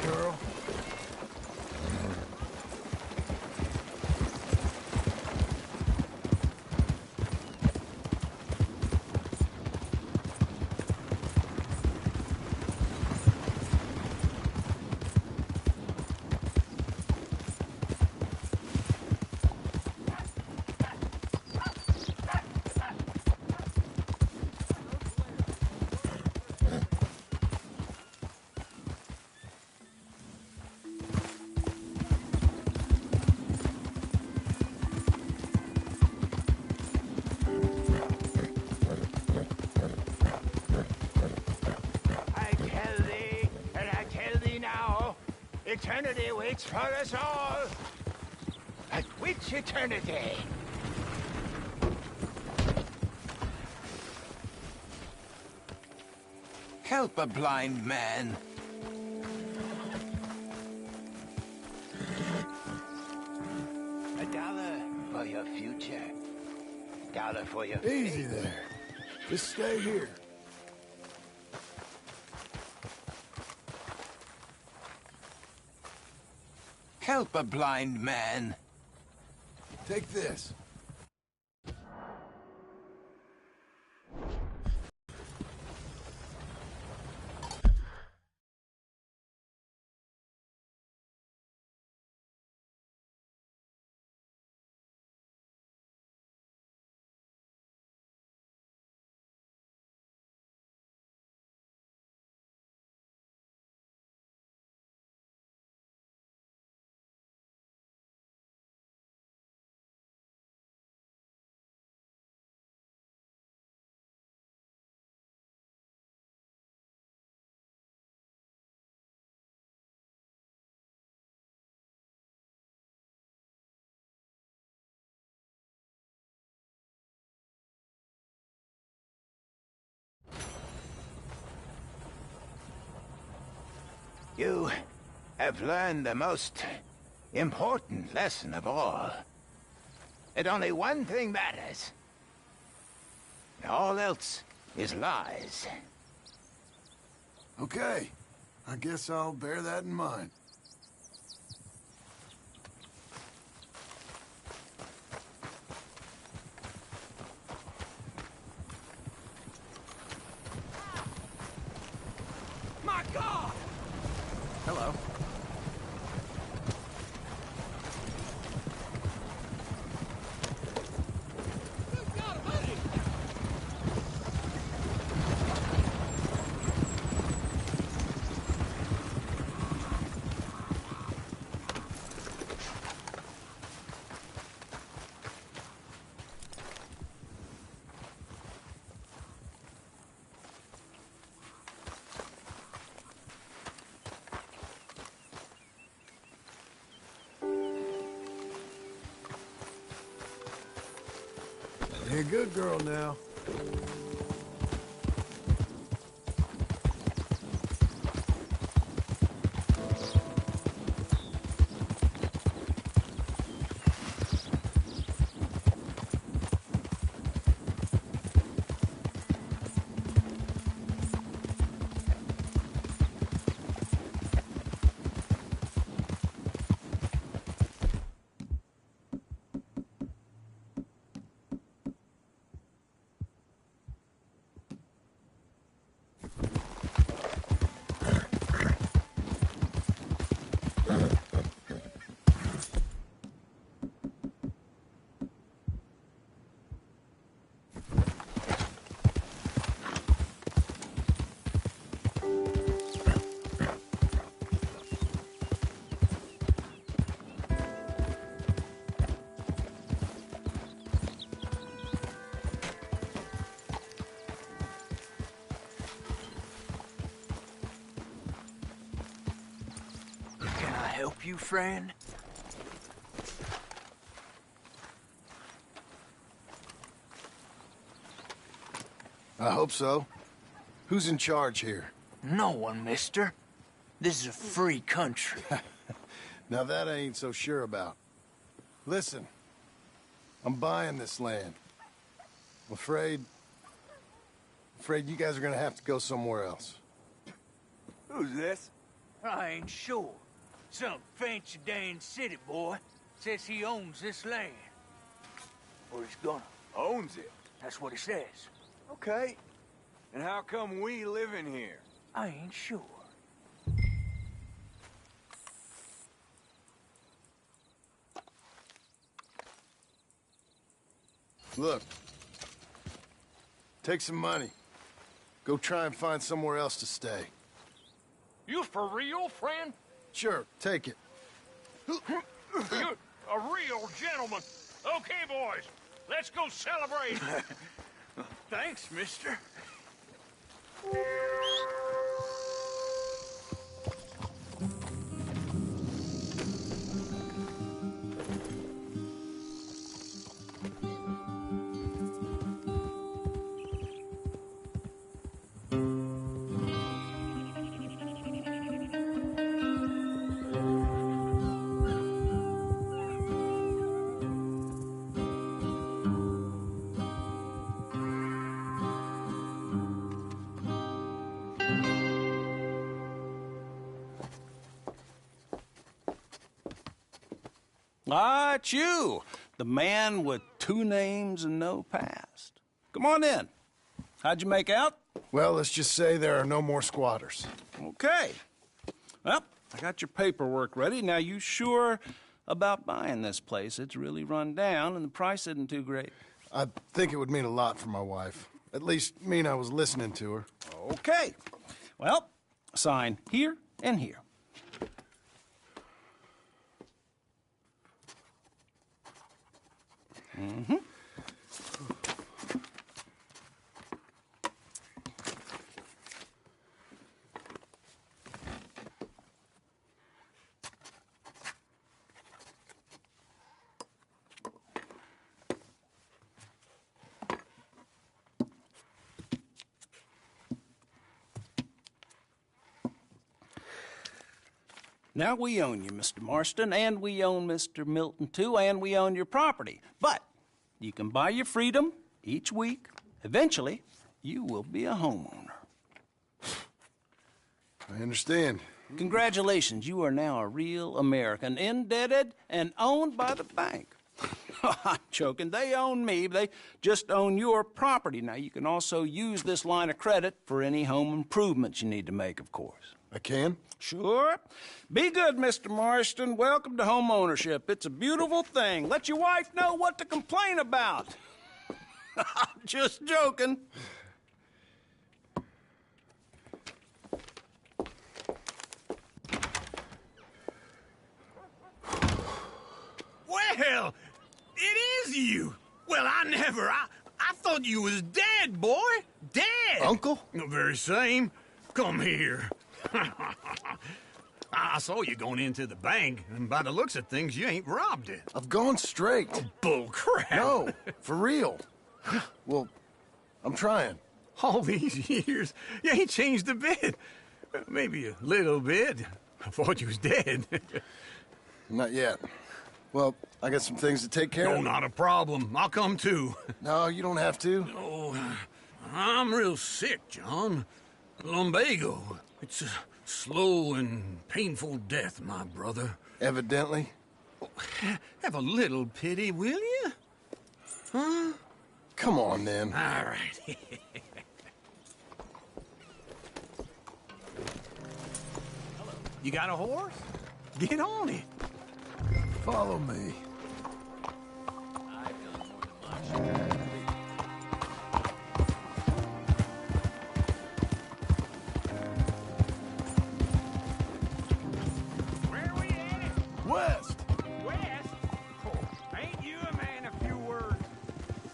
girl. Eternity waits for us all. But which eternity? Help a blind man. $1 for your future. $1 for your Easy there. Just stay here. Help a blind man. Take this. You have learned the most important lesson of all. That only one thing matters. All else is lies. Okay. I guess I'll bear that in mind. My God! Hello. You're a good girl now. Help you, friend? I hope so. Who's in charge here? No one, mister. This is a free country. Now that I ain't so sure about. Listen, I'm buying this land. I'm afraid you guys are gonna have to go somewhere else. Who's this? I ain't sure. Some fancy Dan city boy says he owns this land. Or he's gonna. Owns it? That's what he says. Okay. And how come we live in here? I ain't sure. Look. Take some money. Go try and find somewhere else to stay. You for real, friend? Sure, take it. You're a real gentleman. Okay, boys, let's go celebrate. Thanks, mister. Ah, it's you, the man with 2 names and no past. Come on in. How'd you make out? Well, let's just say there are no more squatters. Okay. Well, I got your paperwork ready. Now, you sure about buying this place? It's really run down, and the price isn't too great. I think it would mean a lot for my wife. At least mean I was listening to her. Okay. Well, sign here and here. Mm-hmm. Now, we own you, Mr. Marston, and we own Mr. Milton, too, and we own your property. But you can buy your freedom each week. Eventually, you will be a homeowner. I understand. Congratulations, you are now a real American, indebted and owned by the bank. I'm joking. They own me. They just own your property. Now, you can also use this line of credit for any home improvements you need to make, of course. I can? Sure. Be good, Mr. Marston. Welcome to home ownership. It's a beautiful thing. Let your wife know what to complain about. I'm just joking. Well, it is you. Well, I thought you was dead, boy. Dead. Uncle? The very same. Come here. I saw you going into the bank, and by the looks of things, you ain't robbed it. I've gone straight. Bull crap. No, for real. Well, I'm trying. All these years, you ain't changed a bit. Maybe a little bit. I thought you was dead. Not yet. Well, I got some things to take care No, of. not a problem. I'll come too. No, you don't have to. Oh, I'm real sick, John. Lumbago. It's a slow and painful death, my brother. Evidently. Have a little pity, will you? Huh? Come on, then. All right. You got a horse? Get on it. Follow me. Where we headed? West! West? Oh, ain't you a man of few words?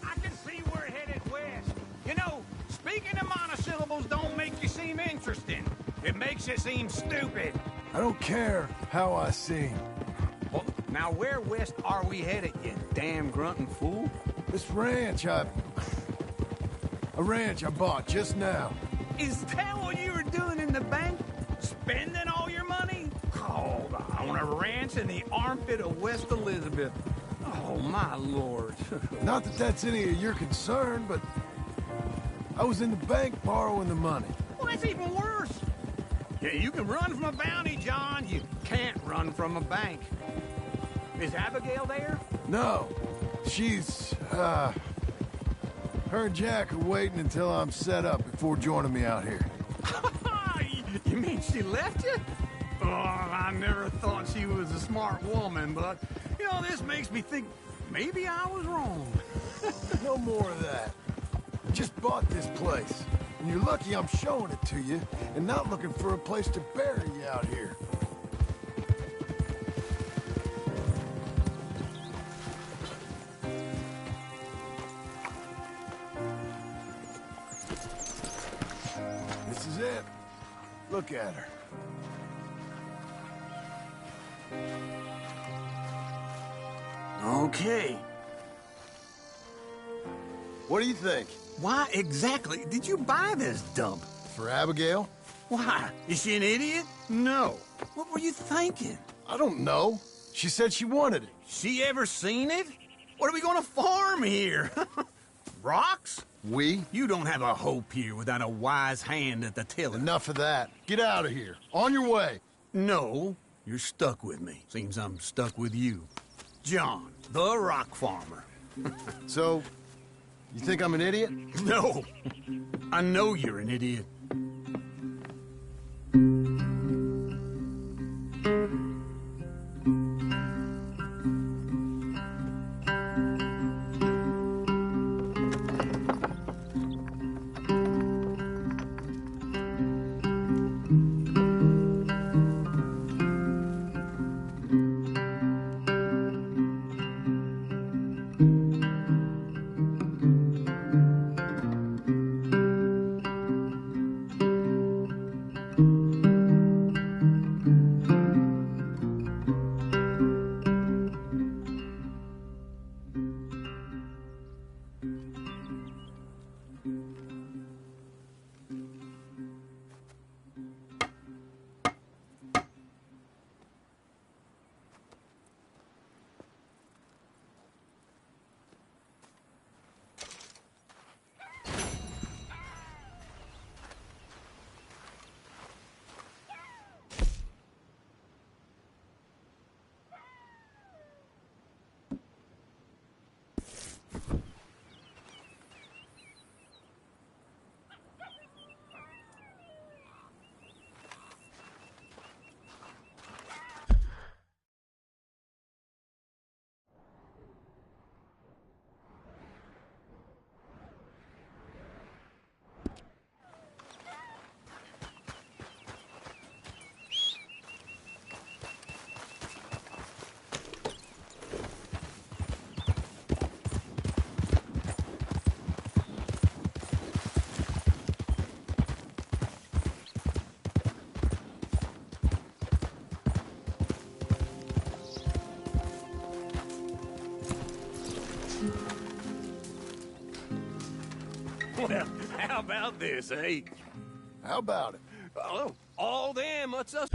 I can see we're headed west. You know, speaking of monosyllables don't make you seem interesting. It makes you seem stupid. I don't care how I sing. Well, now where west are we headed, you damn grunting fool? This ranch a ranch I bought just now. Is that what you were doing in the bank? Spending all your money? Oh, on a ranch in the armpit of West Elizabeth. Oh, my lord. Not that that's any of your concern, but I was in the bank borrowing the money. Well, that's even worse. Yeah, you can run from a bounty, John. You can't run from a bank. Is Abigail there? No. She's, her and Jack are waiting until I'm set up before joining me out here. You mean she left you? Oh, I never thought she was a smart woman, but, you know, this makes me think maybe I was wrong. No more of that. I just bought this place. And you're lucky I'm showing it to you and not looking for a place to bury you out here. This is it. Look at her. Okay. What do you think? Why exactly did you buy this dump? For Abigail? Why? Is she an idiot? No. What were you thinking? I don't know. She said she wanted it. She ever seen it? What are we gonna farm here? Rocks? We? You don't have a hope here without a wise hand at the tiller. Enough of that. Get out of here. On your way. No, you're stuck with me. Seems I'm stuck with you. John, the rock farmer. So, you think I'm an idiot? No, I know you're an idiot. Well, how about this, eh? How about it? Oh, all them, what's us?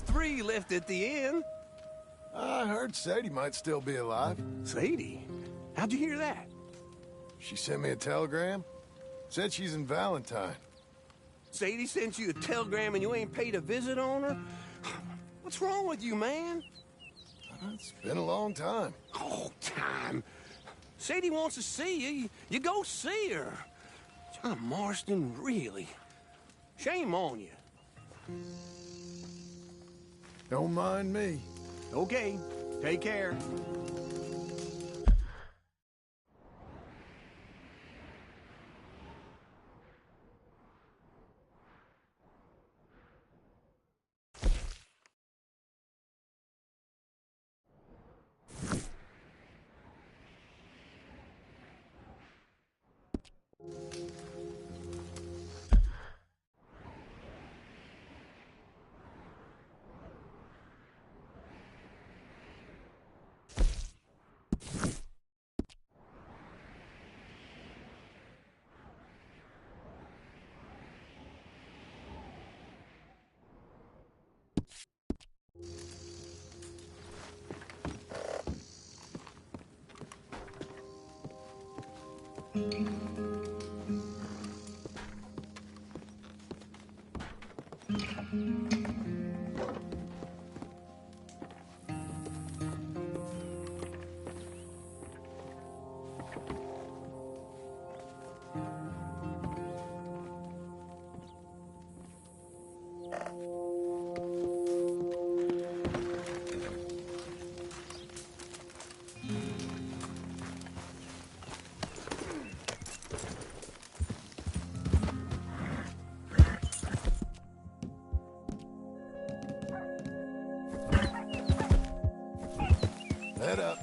Three left at the end. I heard Sadie might still be alive. Sadie? How'd you hear that? She sent me a telegram. Said she's in Valentine. Sadie sent you a telegram and you ain't paid a visit on her? What's wrong with you, man? It's been a long time. Oh, time. Sadie wants to see you. You go see her. John Marston, really? Shame on you. Don't mind me. Okay. Take care. Head up.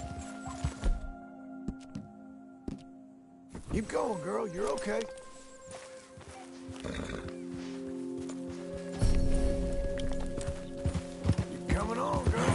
Keep going, girl. You're okay. You're coming on, girl.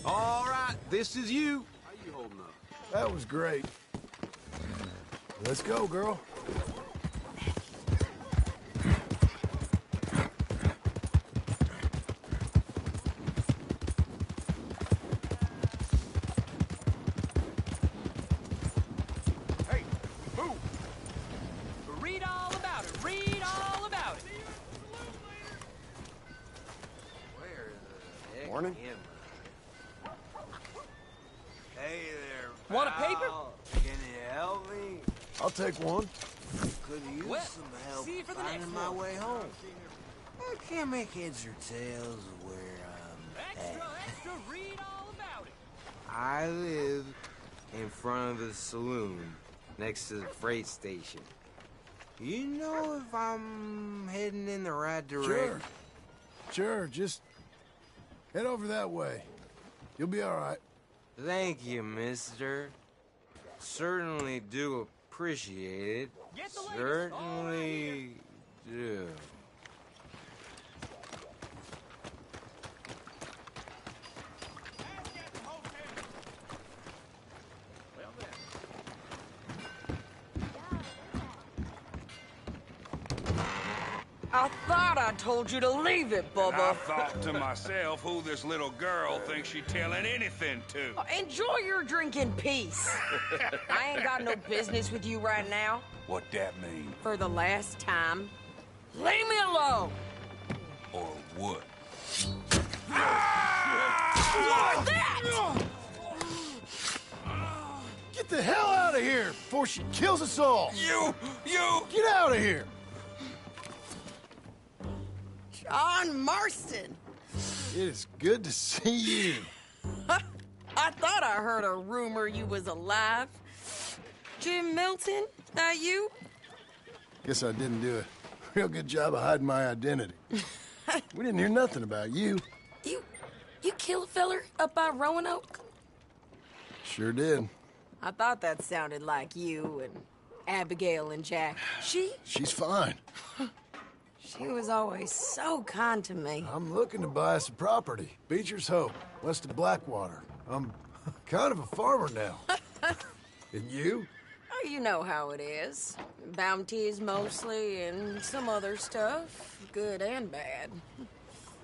All right, this is you. How you holding up? That was great. Let's go, girl. Hey, move. Read all about it. Read all about it. Where the heck Morning. am I? Hey there, Want a paper? pal. Can you help me? I'll take one. Could use Well, some help see you for the finding next my one. way home. I can't make heads or tails of where I'm Extra, at. extra, read all about it. I live in front of the saloon next to the freight station. You know if I'm heading in the right direction? Sure. Sure, just head over that way. You'll be all right. Thank you, mister. Certainly do appreciate it. Get the latest. Certainly do. I thought I told you to leave it, And I Bubba. thought to myself who this little girl thinks she telling anything to. Enjoy your drink in peace. I ain't got no business with you right now. What that mean? For the last time, leave me alone. Or what? What's that? Get the hell out of here before she kills us all! You! Get out of here! John Marston. It is good to see you. I thought I heard a rumor you was alive. Jim Milton, that you? Guess I didn't do a real good job of hiding my identity. We didn't hear nothing about you. You kill a feller up by Roanoke? Sure did. I thought that sounded like you and Abigail and Jack. She's fine. She was always so kind to me. I'm looking to buy us a property. Beecher's Hope, west of Blackwater. I'm kind of a farmer now. And you? Oh, you know how it is. Bounties mostly, and some other stuff, good and bad.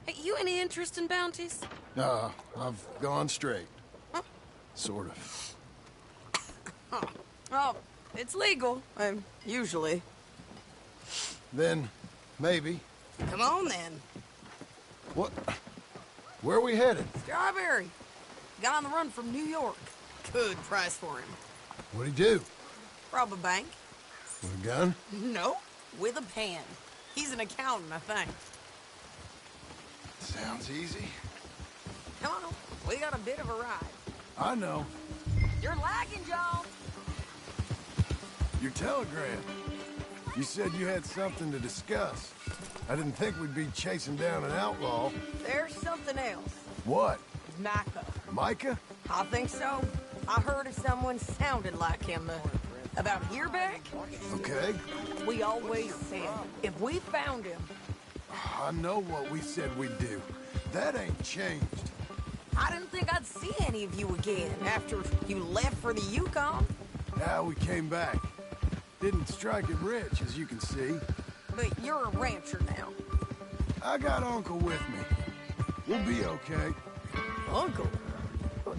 Hey, you any interest in bounties? No, I've gone straight. Sort of. Oh, it's legal, usually. Then, maybe. Come on, then. What? Where are we headed? Strawberry. Got on the run from New York. Good price for him. What'd he do? Rob a bank? With a gun? No, with a pen. He's an accountant, I think. Sounds easy. Come on, we got a bit of a ride. I know. You're lagging, John. Your telegram. You said you had something to discuss. I didn't think we'd be chasing down an outlaw. There's something else. What? Micah. Micah? I think so. I heard of someone sounded like him about a year back. Okay. We always said if we found him. I know what we said we'd do. That ain't changed. I didn't think I'd see any of you again after you left for the Yukon. Now we came back. Didn't strike it rich, as you can see. But you're a rancher now. I got Uncle with me. We'll be okay. Uncle?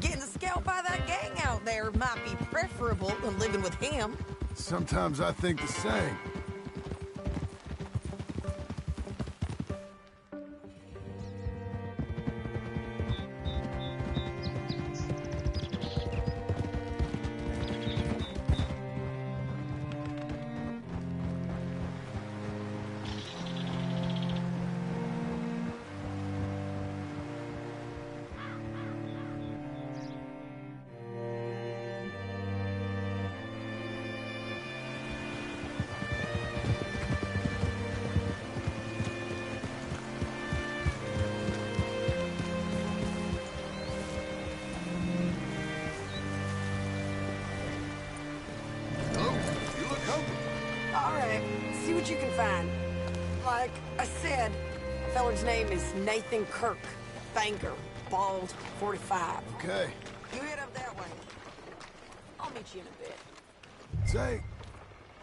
Getting scalped by that gang out there might be preferable than living with him. Sometimes I think the same. See what you can find. Like I said, the feller's name is Nathan Kirk. Banker, bald, 45. Okay. You head up that way. I'll meet you in a bit. Say,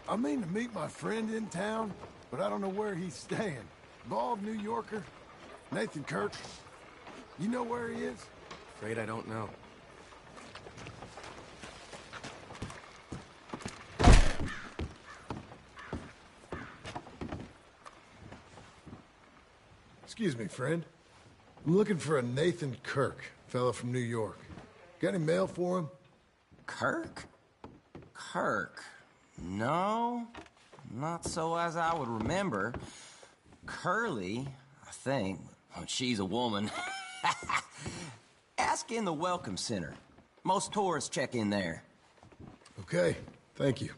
I mean to meet my friend in town, but I don't know where he's staying. Bald New Yorker, Nathan Kirk. You know where he is? Afraid I don't know. Excuse me, friend. I'm looking for a Nathan Kirk, fellow from New York. Got any mail for him? Kirk? Kirk? No, not so as I would remember. Curly, I think. Oh, she's a woman. Ask in the Welcome Center. Most tourists check in there. Okay, thank you.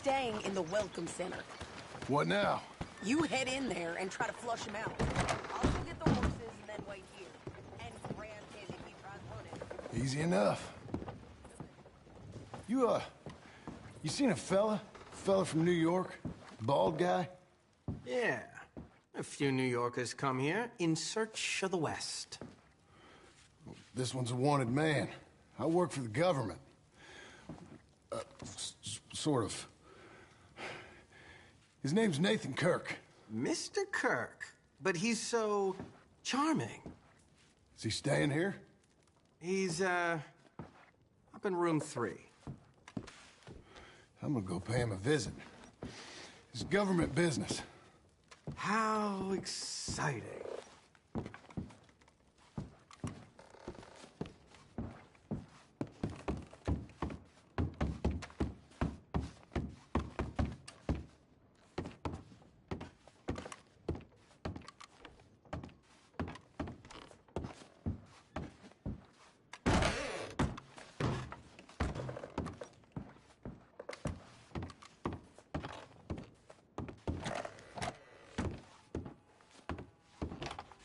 staying in the Welcome Center. What now? You head in there and try to flush him out. I'll go get the horses and then wait here. And grab him if he tries running. Easy enough. You seen a fella? Fella from New York? Bald guy? Yeah. A few New Yorkers come here in search of the West. This one's a wanted man. I work for the government. Sort of. His name's Nathan Kirk. Mr. Kirk? But he's so charming. Is he staying here? He's, up in room 3. I'm gonna go pay him a visit. It's government business. How exciting.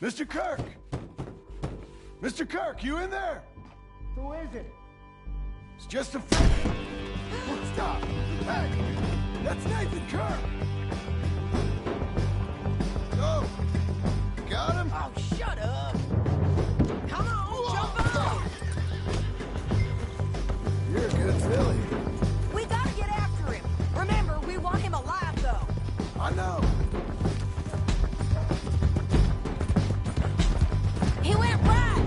Mr. Kirk! Mr. Kirk, you in there? Who is it? It's just a... Stop! Hey! That's Nathan Kirk! Oh! Got him? Oh, shut up! Come on, jump on! You're a good filly. We gotta get after him. Remember, we want him alive, though. I know. He went right!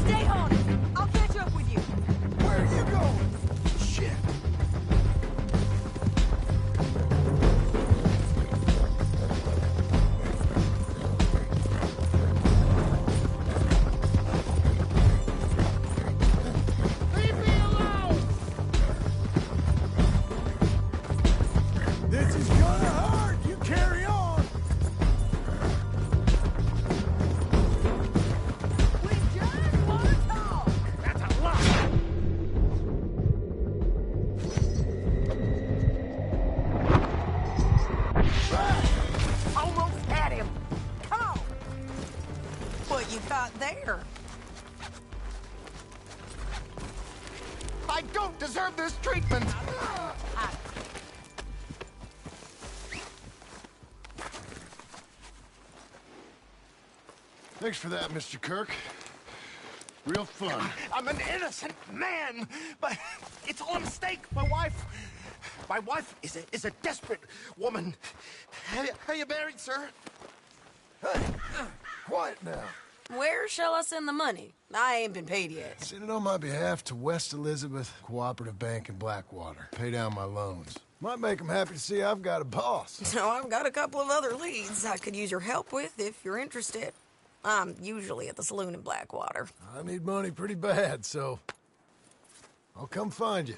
Stay on it. I'll catch up with you. Where are you going? Shit. Leave me alone! This is gonna hurt. You carry on. We just want to talk. That's a lie! Almost had him. Come on. What you got there? I don't deserve this treatment! Thanks for that, Mr. Kirk. Real fun. I'm an innocent man, but it's all a mistake. My wife is a desperate woman. Are you married, sir? Hey, quiet now. Where shall I send the money? I ain't been paid yet. Send it on my behalf to West Elizabeth Cooperative Bank in Blackwater. Pay down my loans. Might make them happy to see I've got a boss. So I've got a couple of other leads I could use your help with if you're interested. I'm usually at the saloon in Blackwater. I need money pretty bad, so I'll come find you.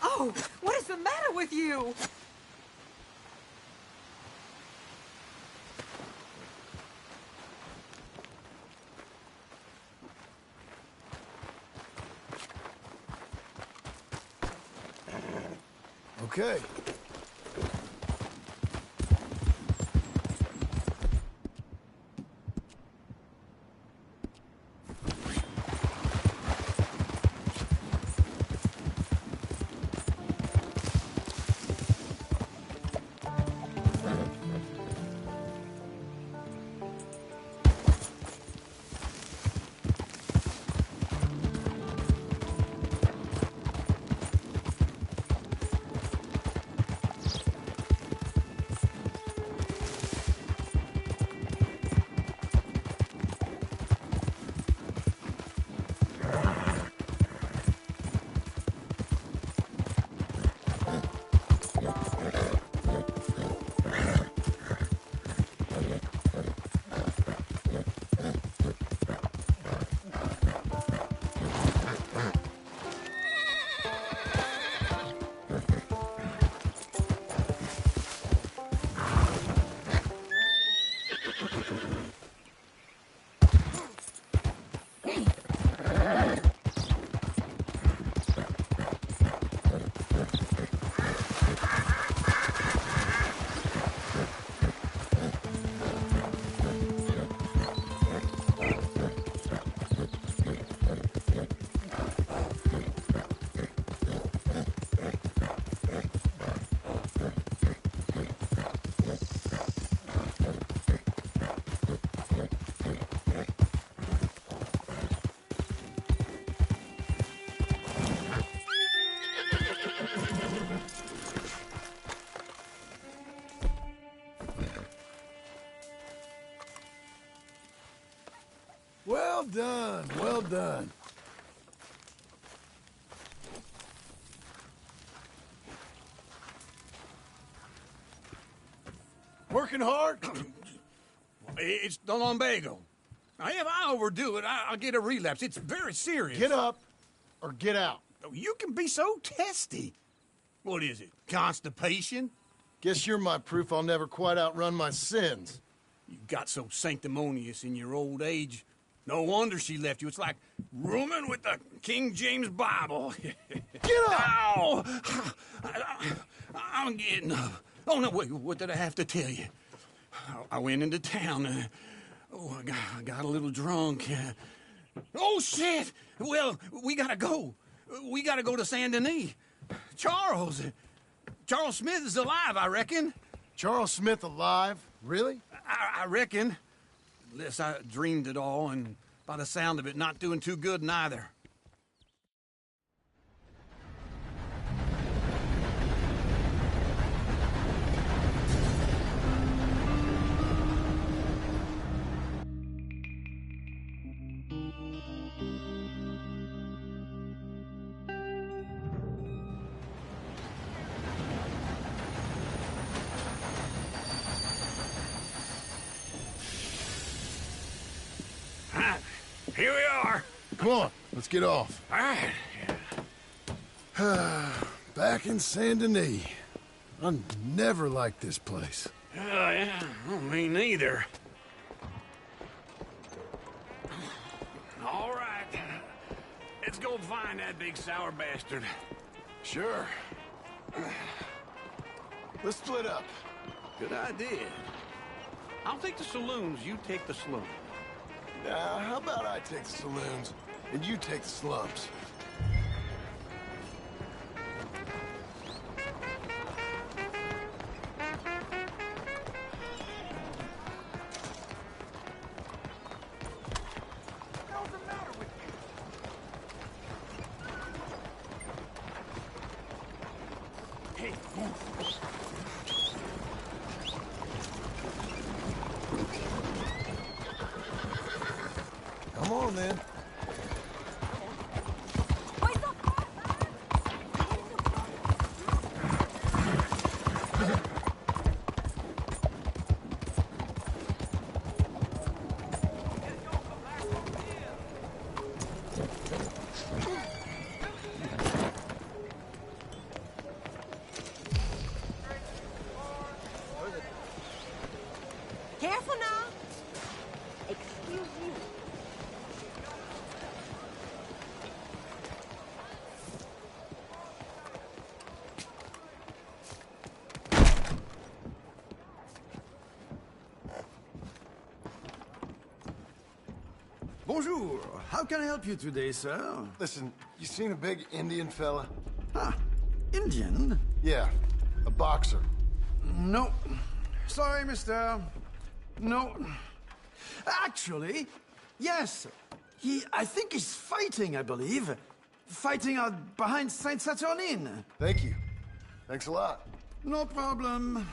Oh, what is the matter with you? Okay. Well done, well done. Working hard? It's the lumbago. Now, if I overdo it, I'll get a relapse. It's very serious. Get up or get out. You can be so testy. What is it, constipation? Guess you're my proof I'll never quite outrun my sins. You got so sanctimonious in your old age. No wonder she left you. It's like rooming with the King James Bible. Get up! Ow! I'm getting up. Oh, no, wait, what did I have to tell you? I went into town. I got a little drunk. Oh, shit! Well, we gotta go. We gotta go to Saint Denis. Charles Smith is alive, I reckon. Charles Smith alive? Really? I reckon. Unless I dreamed it all, and by the sound of it, not doing too good neither. Here we are. Come on, let's get off. All right. Back in Saint Denis. I never liked this place. Yeah, well, me neither. All right. Let's go find that big sour bastard. Sure. Let's split up. Good idea. I'll take the saloons, you take the slums. Now, how about I take the saloons, and you take the slums? Come on, then. Bonjour. How can I help you today, sir? Listen, you seen a big Indian fella? Ah, Indian? Yeah, a boxer. No. Sorry, mister. No. Actually, yes. I think he's fighting, I believe. Fighting out behind Saint Saturnine. Thank you. Thanks a lot. No problem.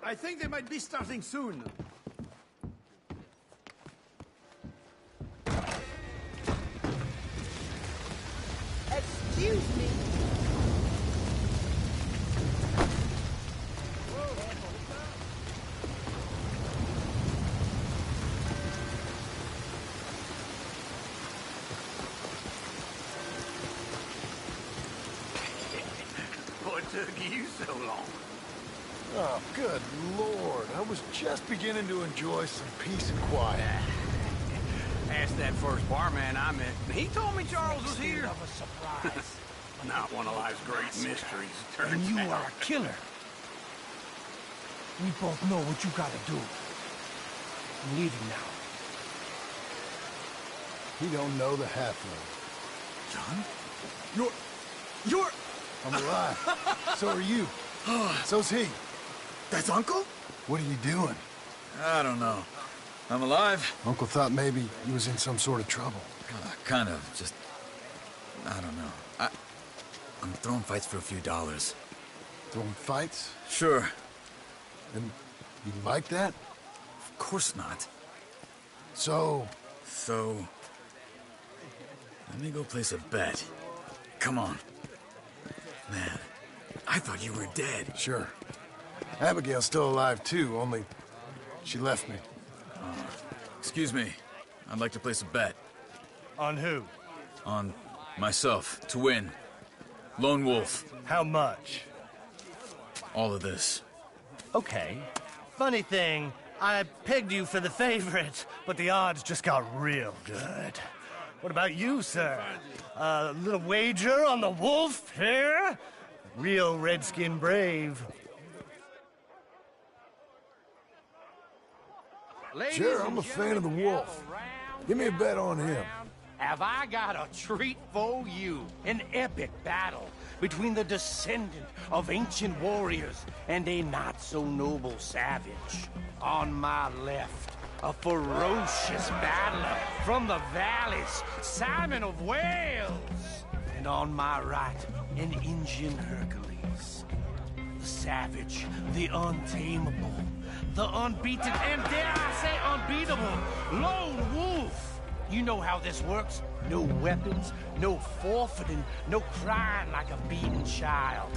I think they might be starting soon. Excuse me. What took you so long? Oh, good Lord. I was just beginning to enjoy some peace and quiet. Asked that first barman I met. He told me Charles was here. Of a surprise. Not one of life's great mysteries, it turns And you out. are a killer. We both know what you gotta do. I'm leaving now. He don't know the half-life. John? You're... I'm alive. So are you. So's he. That's Uncle? What are you doing? I don't know. I'm alive. Uncle thought maybe he was in some sort of trouble. Kind of. Just... I don't know. I'm throwing fights for a few dollars. Throwing fights? Sure. And you like that? Of course not. So, let me go place a bet. Come on. Man, I thought you were dead. Sure. Abigail's still alive too, only she left me. Excuse me. I'd like to place a bet. On who? On myself, to win. Lone Wolf. How much? All of this. Okay. Funny thing, I pegged you for the favorite, but the odds just got real good. What about you, sir? A little wager on the wolf here? Real redskin brave. Sure, I'm a fan of the wolf. Give me a bet on him. Have I got a treat for you? An epic battle between the descendant of ancient warriors and a not-so-noble savage. On my left, a ferocious battler from the valleys, Simon of Wales. And on my right, an Indian Hercules. The savage, the untamable, the unbeaten, and dare I say unbeatable, Lone Wolf. You know how this works. No weapons, no forfeiting, no crying like a beaten child.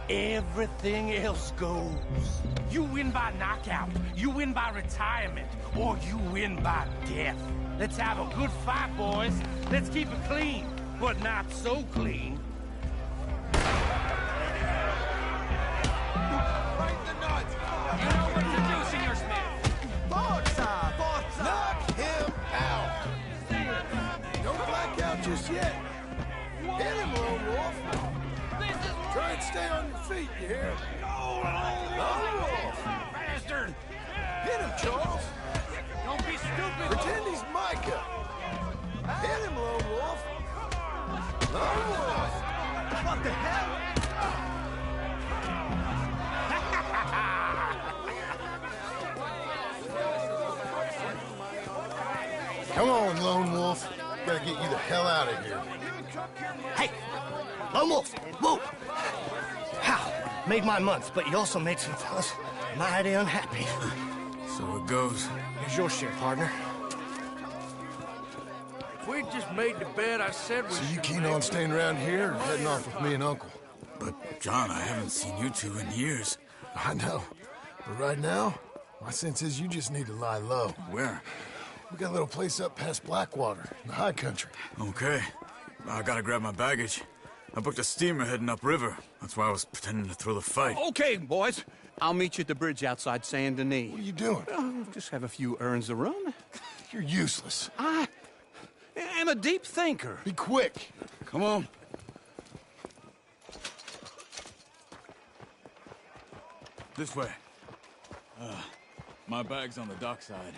Everything else goes. You win by knockout, you win by retirement, or you win by death. Let's have a good fight, boys. Let's keep it clean, but not so clean. Right the nuts! You know what to do, Senor Smith. Forza! Forza! Knock him out! Don't black out just yet. Hit him, Lone Wolf. Try and stay on your feet, you hear? Lone Wolf! Bastard! Hit him, Charles. Don't be stupid! Pretend he's Micah. Hit him, Lone Wolf. Lone Wolf! What the hell? Come on, Lone Wolf. Gotta get you the hell out of here. Hey, Lone Wolf, whoa! How? Made my month, but you also made some fellas mighty unhappy. So it goes. Here's your share, partner. If we'd just made the bet I said we So you should keen make, on staying around here or heading off with me and Uncle? But, John, I haven't seen you two in years. I know. But right now, my sense is you just need to lie low. Where? We got a little place up past Blackwater, in the high country. Okay. I gotta grab my baggage. I booked a steamer heading upriver. That's why I was pretending to throw the fight. Okay, boys. I'll meet you at the bridge outside Saint Denis. What are you doing? Just have a few errands to run. You're useless. I am a deep thinker. Be quick. Come on. This way. My bag's on the dockside.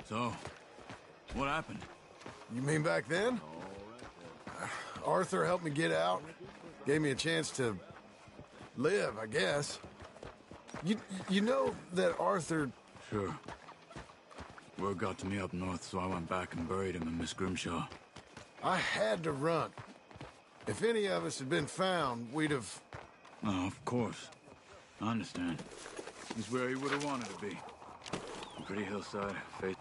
So, what happened? You mean back then? Arthur helped me get out. Gave me a chance to live, I guess. You know that Arthur... Sure. Word got to me up north, so I went back and buried him in Miss Grimshaw. I had to run. If any of us had been found, we'd have... Oh, of course. I understand. He's where he would have wanted to be. A pretty hillside, face...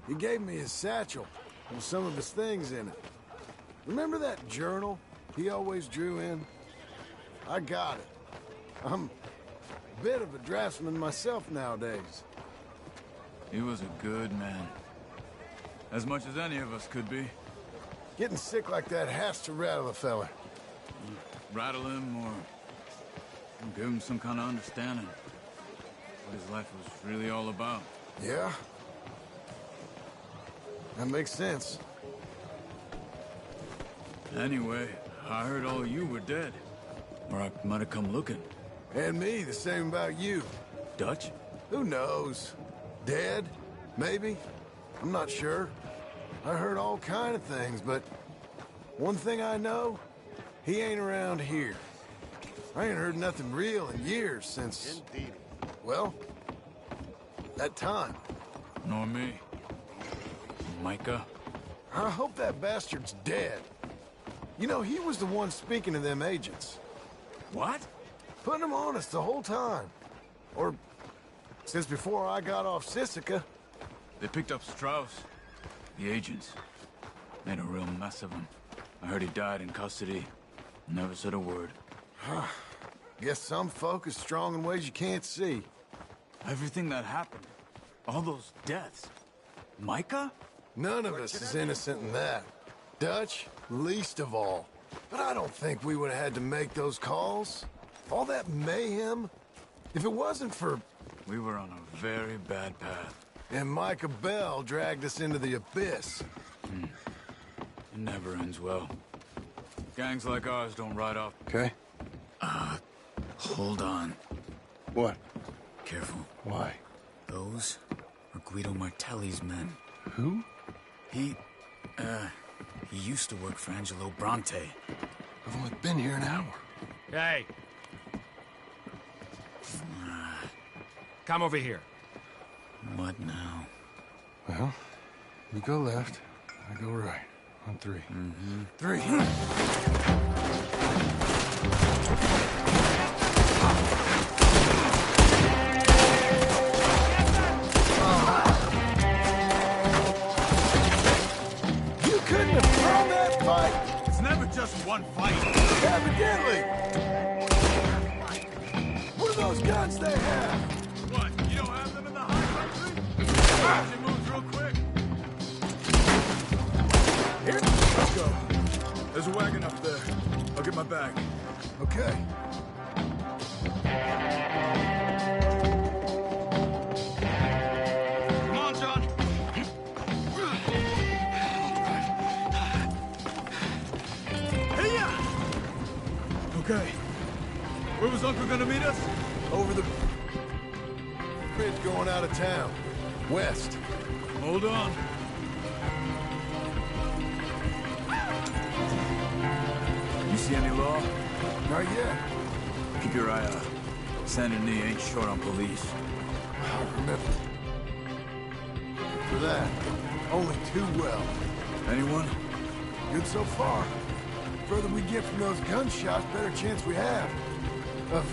He gave me his satchel with some of his things in it. Remember that journal he always drew in? I got it. I'm a bit of a draftsman myself nowadays. He was a good man. As much as any of us could be. Getting sick like that has to rattle a fella. Rattle him or give him some kind of understanding. What his life was really all about. Yeah? That makes sense. Anyway, I heard all you were dead. Or I might have come looking. And me, the same about you. Dutch? Who knows? Dead? Maybe? I'm not sure. I heard all kind of things, but one thing I know, he ain't around here. I ain't heard nothing real in years since... Indeed. Well, that time. Nor me. Micah? I hope that bastard's dead. You know, he was the one speaking to them agents. What? Putting them on us the whole time. Or since before I got off Sisika. They picked up Strauss. The agents. Made a real mess of him. I heard he died in custody. Never said a word. Guess some folk is strong in ways you can't see. Everything that happened. All those deaths. Micah? None of us is innocent in that. Dutch, least of all. But I don't think we would have had to make those calls. All that mayhem. If it wasn't for... We were on a very bad path. And Micah Bell dragged us into the abyss. It never ends well. Gangs like ours don't ride off. Okay. Hold on. What? Careful. Why? Those are Guido Martelli's men. Who? He used to work for Angelo Bronte. I've only been here an hour. Hey! Come over here. What now? Well, you go left, I go right. On three. Mm-hmm. 3. You couldn't have thrown that fight? It's never just one fight. Evidently. What are those guns they have? What? You don't have them in the high country? She moves real quick. Here, let's go. There's a wagon up there. I'll get my bag. Okay. Come on, John. Hey-ya! Okay. Where was Uncle gonna meet us? Over the bridge going out of town. West. Hold on. You see any law? Not yet. Keep your eye out. Saint Denis ain't short on police. I'll remember. For that, only too well. Anyone? Good so far. The further we get from those gunshots, better chance we have. Of...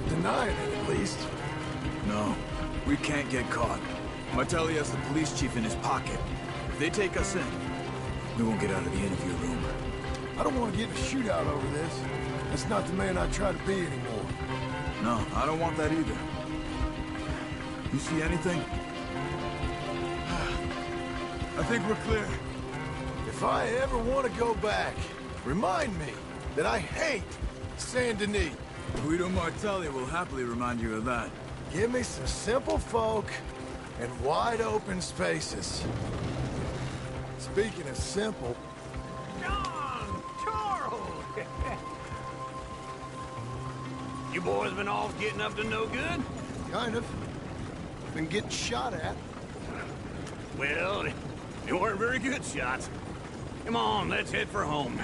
denying it, at least. No. We can't get caught. Martelli has the police chief in his pocket. If they take us in, we won't get out of the interview room. I don't want to get in a shootout over this. That's not the man I try to be anymore. No, I don't want that either. You see anything? I think we're clear. If I ever want to go back, remind me that I hate Saint Denis. Guido Martelli will happily remind you of that. Give me some simple folk and wide open spaces. Speaking of simple... John! Charles! You boys been off getting up to no good? Kind of. Been getting shot at. Well, they weren't very good shots. Come on, let's head for home.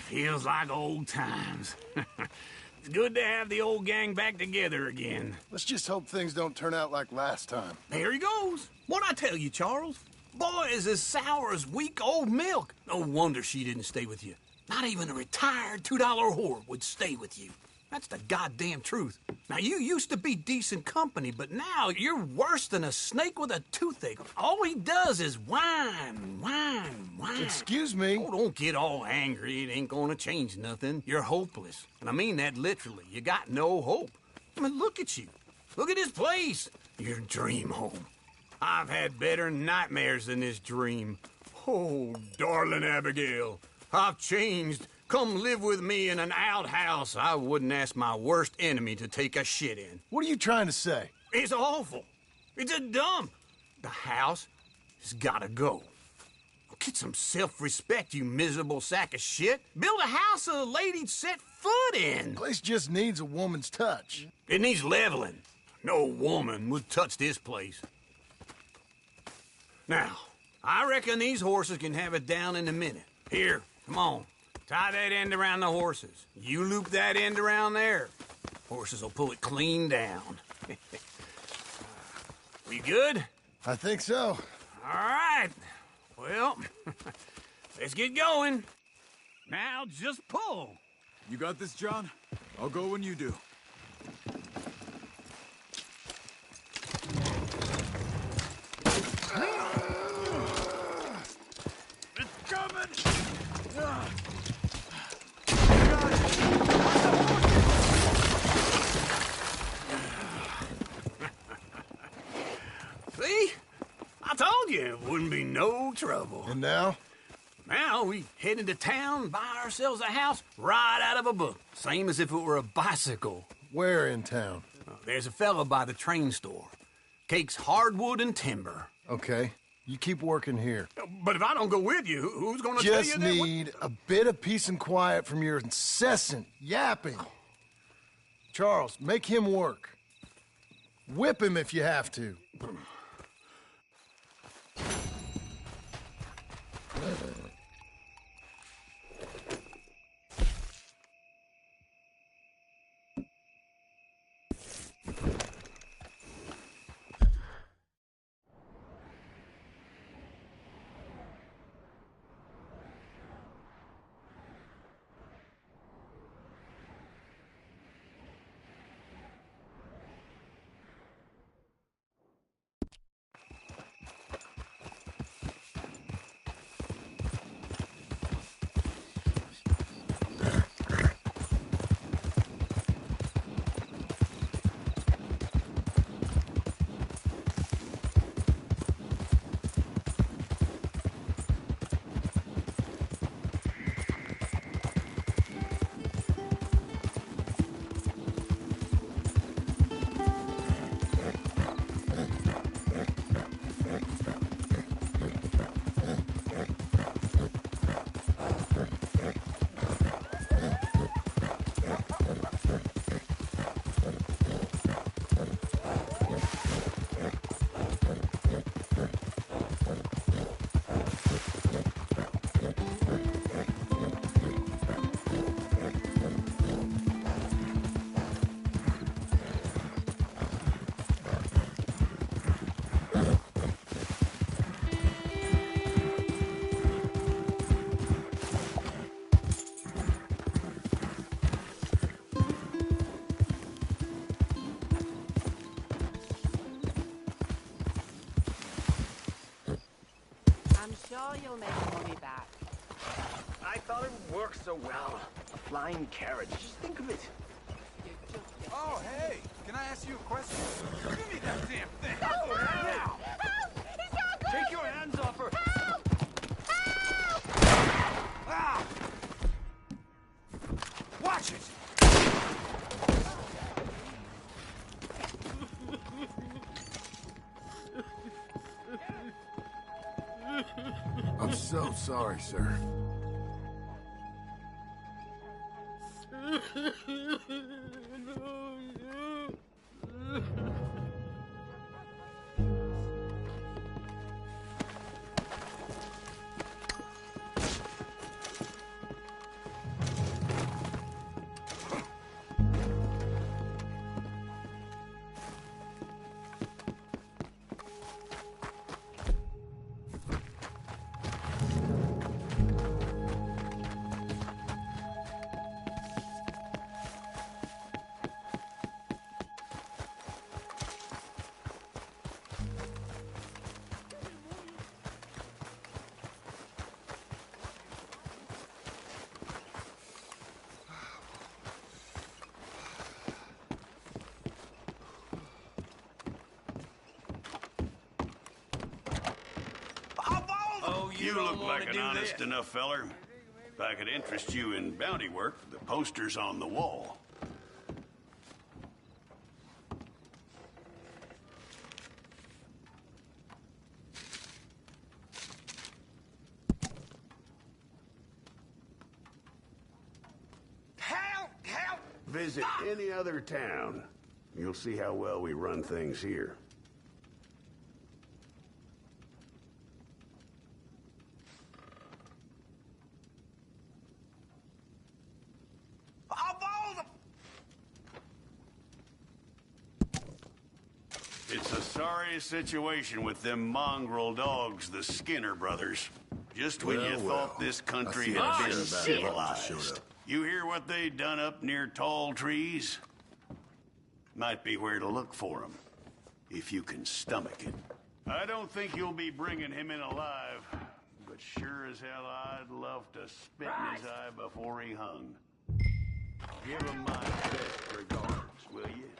Feels like old times. It's good to have the old gang back together again. Let's just hope things don't turn out like last time. There he goes. What'd I tell you, Charles? Boy is as sour as week-old milk. No wonder she didn't stay with you. Not even a retired $2 whore would stay with you. That's the goddamn truth. Now, you used to be decent company, but now you're worse than a snake with a toothache. All he does is whine, whine, whine. Excuse me? Oh, don't get all angry. It ain't gonna change nothing. You're hopeless. And I mean that literally. You got no hope. I mean, look at you. Look at this place. Your dream home. I've had better nightmares than this dream. Oh, darling Abigail, I've changed. Come live with me in an outhouse I wouldn't ask my worst enemy to take a shit in. What are you trying to say? It's awful. It's a dump. The house has gotta go. Get some self-respect, you miserable sack of shit. Build a house a lady'd set foot in. The place just needs a woman's touch. It needs leveling. No woman would touch this place. Now, I reckon these horses can have it down in a minute. Here, come on. Tie that end around the horses. You loop that end around there. Horses will pull it clean down. We good? I think so. All right. Well, let's get going. Now just pull. You got this, John? I'll go when you do. It's coming! See? I told you it wouldn't be no trouble. And now? Now we head into town, buy ourselves a house right out of a book. Same as if it were a bicycle. Where in town? There's a fella by the train store. Cakes hardwood and timber. Okay. You keep working here. But if I don't go with you, who's gonna tell you Just that? need a bit of peace and quiet from your incessant yapping. Charles, make him work. Whip him if you have to. sure you'll make the money back. I thought it worked so well. A flying carriage. Just think of it. Oh, hey! Can I ask you a question? Give me that damn thing! Help! Now! Help! He's got me! Take your hands off her! Help! Help! Ah! Watch it! I'm so sorry, sir. You look like an honest enough feller. If I could interest you in bounty work, the poster's on the wall. Help! Help! Visit any other town. You'll see how well we run things here. It's a sorry situation with them mongrel dogs, the Skinner brothers. Just when you thought this country had been civilized. You hear what they done up near tall trees? Might be where to look for them, if you can stomach it. I don't think you'll be bringing him in alive, but sure as hell I'd love to spit in his eye before he hung. Give him my best regards, will you?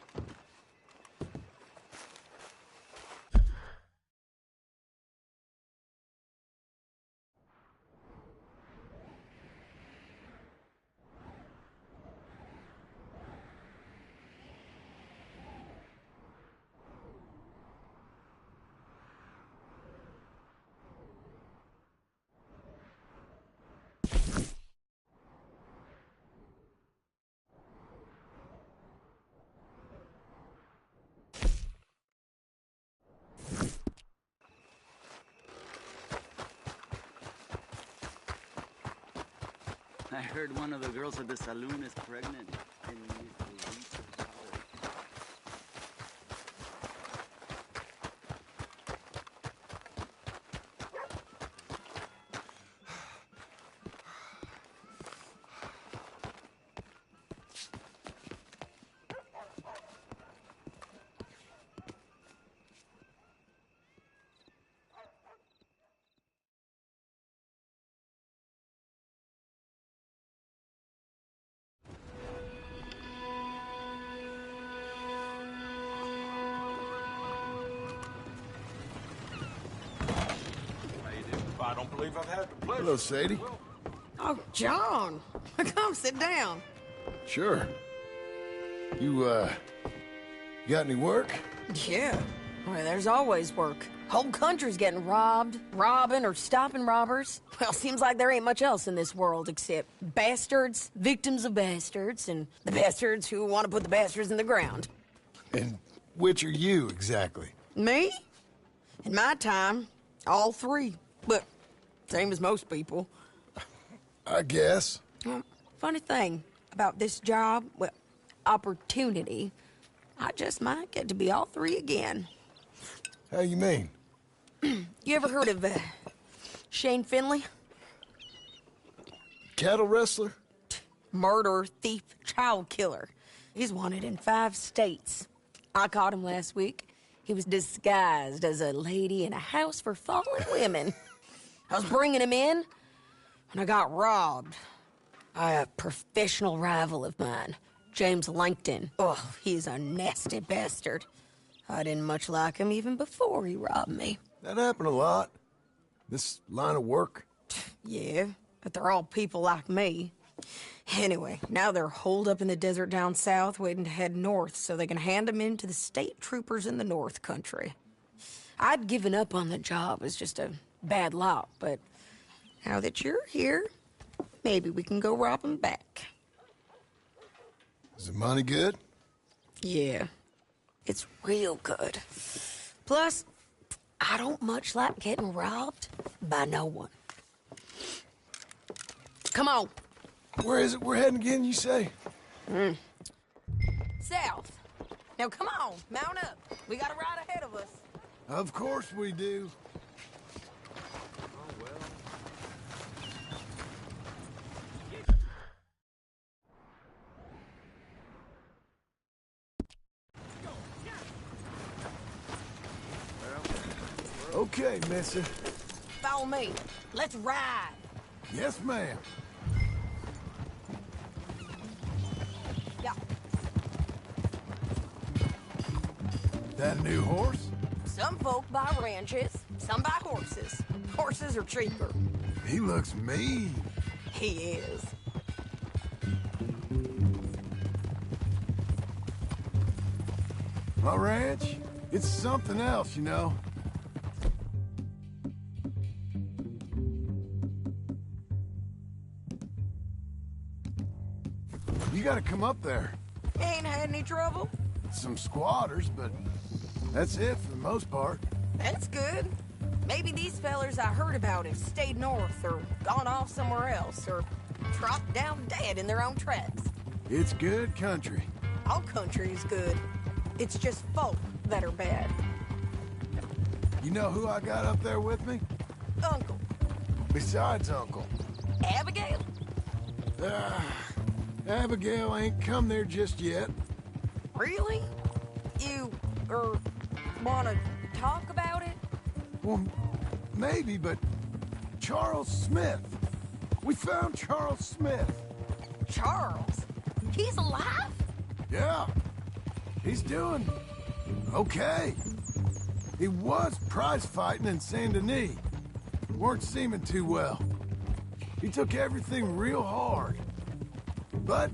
I heard one of the girls at the saloon is pregnant. And needs to leave the powder. I don't believe I've had the pleasure. Hello, Sadie. Oh, John. Come sit down. Sure. You got any work? Yeah. Well, there's always work. Whole country's getting robbed, robbing, or stopping robbers. Well, seems like there ain't much else in this world except bastards, victims of bastards, and the bastards who want to put the bastards in the ground. And which are you, exactly? Me? In my time, all three. But same as most people. I guess. Funny thing about this job, well, opportunity, I just might get to be all three again. How you mean? You ever heard of Shane Finley? Cattle wrestler? Murderer, thief, child killer. He's wanted in 5 states. I caught him last week. He was disguised as a lady in a house for fallen women. I was bringing him in when I got robbed by a professional rival of mine, James Langton. Oh, he's a nasty bastard. I didn't much like him even before he robbed me. That happened a lot. This line of work. Yeah, but they're all people like me. Anyway, now they're holed up in the desert down south waiting to head north so they can hand them in to the state troopers in the north country. I'd given up on the job as just a bad lot, but now that you're here, maybe we can go rob them back. Is the money good? Yeah, it's real good. Plus, I don't much like getting robbed by no one. Come on. Where is it we're heading again, you say? South. Now come on, mount up. We got a ride ahead of us. Of course we do. Okay, mister. Follow me. Let's ride. Yes, ma'am. Yeah. That a new horse? Some folk buy ranches, some buy horses. Horses are cheaper. He looks mean. He is. My ranch, it's something else, you know. You gotta come up there. Ain't had any trouble? Some squatters, but that's it for the most part. That's good. Maybe these fellers I heard about have stayed north or gone off somewhere else or dropped down dead in their own tracks. It's good country. All country is good. It's just folk that are bad. You know who I got up there with me? Uncle. Besides Uncle. Abigail? Abigail ain't come there just yet. Really? You, wanna talk about it? Well, maybe, but Charles Smith. We found Charles Smith. Charles? He's alive? Yeah. He's doing okay. He was prize fighting in Saint Denis. Weren't seeming too well. He took everything real hard. But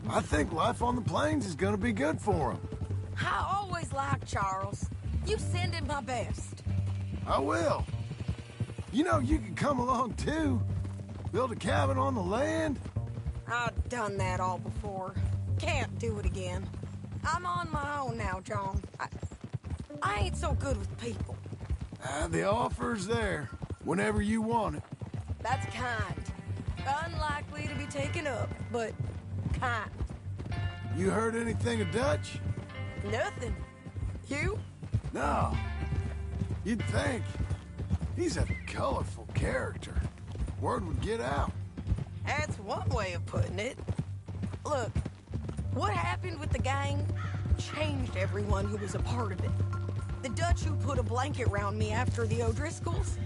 I think life on the plains is gonna be good for him. I always liked Charles. You send him my best. I will. You know, you could come along too. Build a cabin on the land. I've done that all before. Can't do it again. I'm on my own now, John. I ain't so good with people. The offer's there, whenever you want it. That's kind. Unlikely to be taken up, but kind. You heard anything of Dutch? Nothing. You? No. You'd think. He's a colorful character. Word would get out. That's one way of putting it. Look, what happened with the gang changed everyone who was a part of it. The Dutch who put a blanket round me after the O'Driscolls,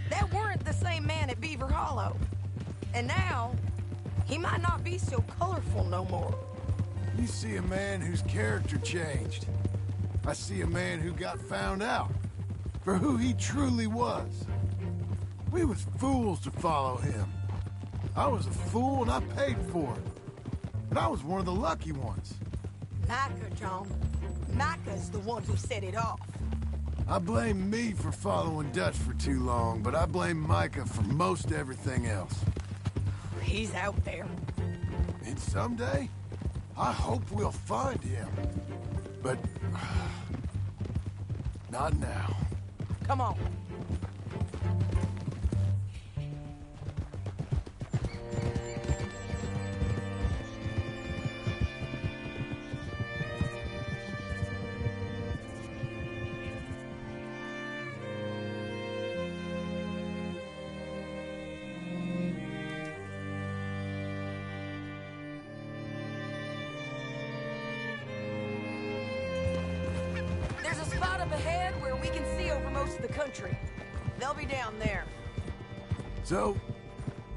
that weren't the same man at Beaver Hollow. And now, he might not be so colorful no more. You see a man whose character changed. I see a man who got found out for who he truly was. We was fools to follow him. I was a fool and I paid for it. But I was one of the lucky ones. Micah, John. Micah's the one who set it off. I blame me for following Dutch for too long, but I blame Micah for most everything else. He's out there. And someday, I hope we'll find him. But not now. Come on. There's a spot up ahead where we can see over most of the country. They'll be down there. So,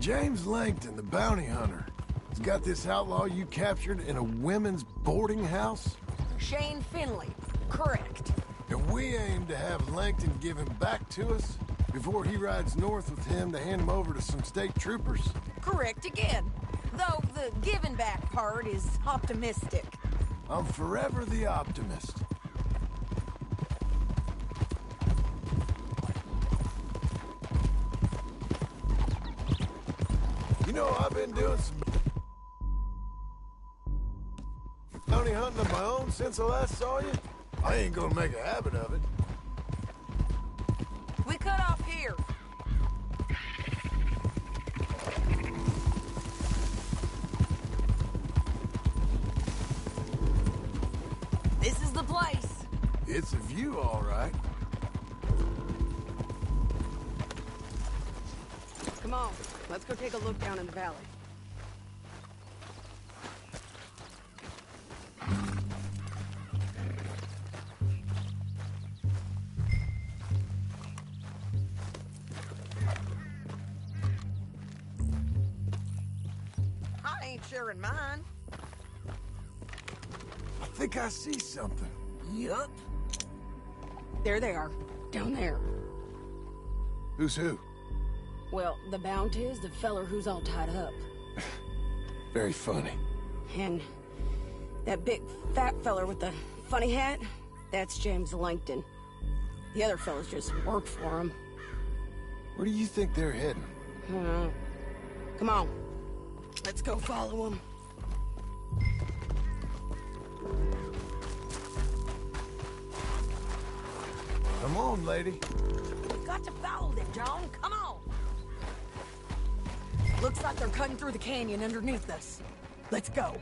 James Langton, the bounty hunter, has got this outlaw you captured in a women's boarding house? Shane Finley. Correct. And we aim to have Langton give him back to us before he rides north with him to hand him over to some state troopers? Correct again. Though the giving back part is optimistic. I'm forever the optimist. You know, I've been doing some bounty hunting of my own since I last saw you. I ain't gonna make a habit of it. We cut off here. This is the place. It's a view, all right. Come on, let's go take a look down in the valley. I ain't sharing mine. I think I see something. Yup. There they are, down there. Who's who? Well, the bounty is the feller who's all tied up. Very funny. And that big fat feller with the funny hat, that's James Langton. The other fellas just work for him. Where do you think they're heading? Come on. Let's go follow them. Come on, lady. We've got to follow them, John. Come on. Looks like they're cutting through the canyon underneath us. Let's go.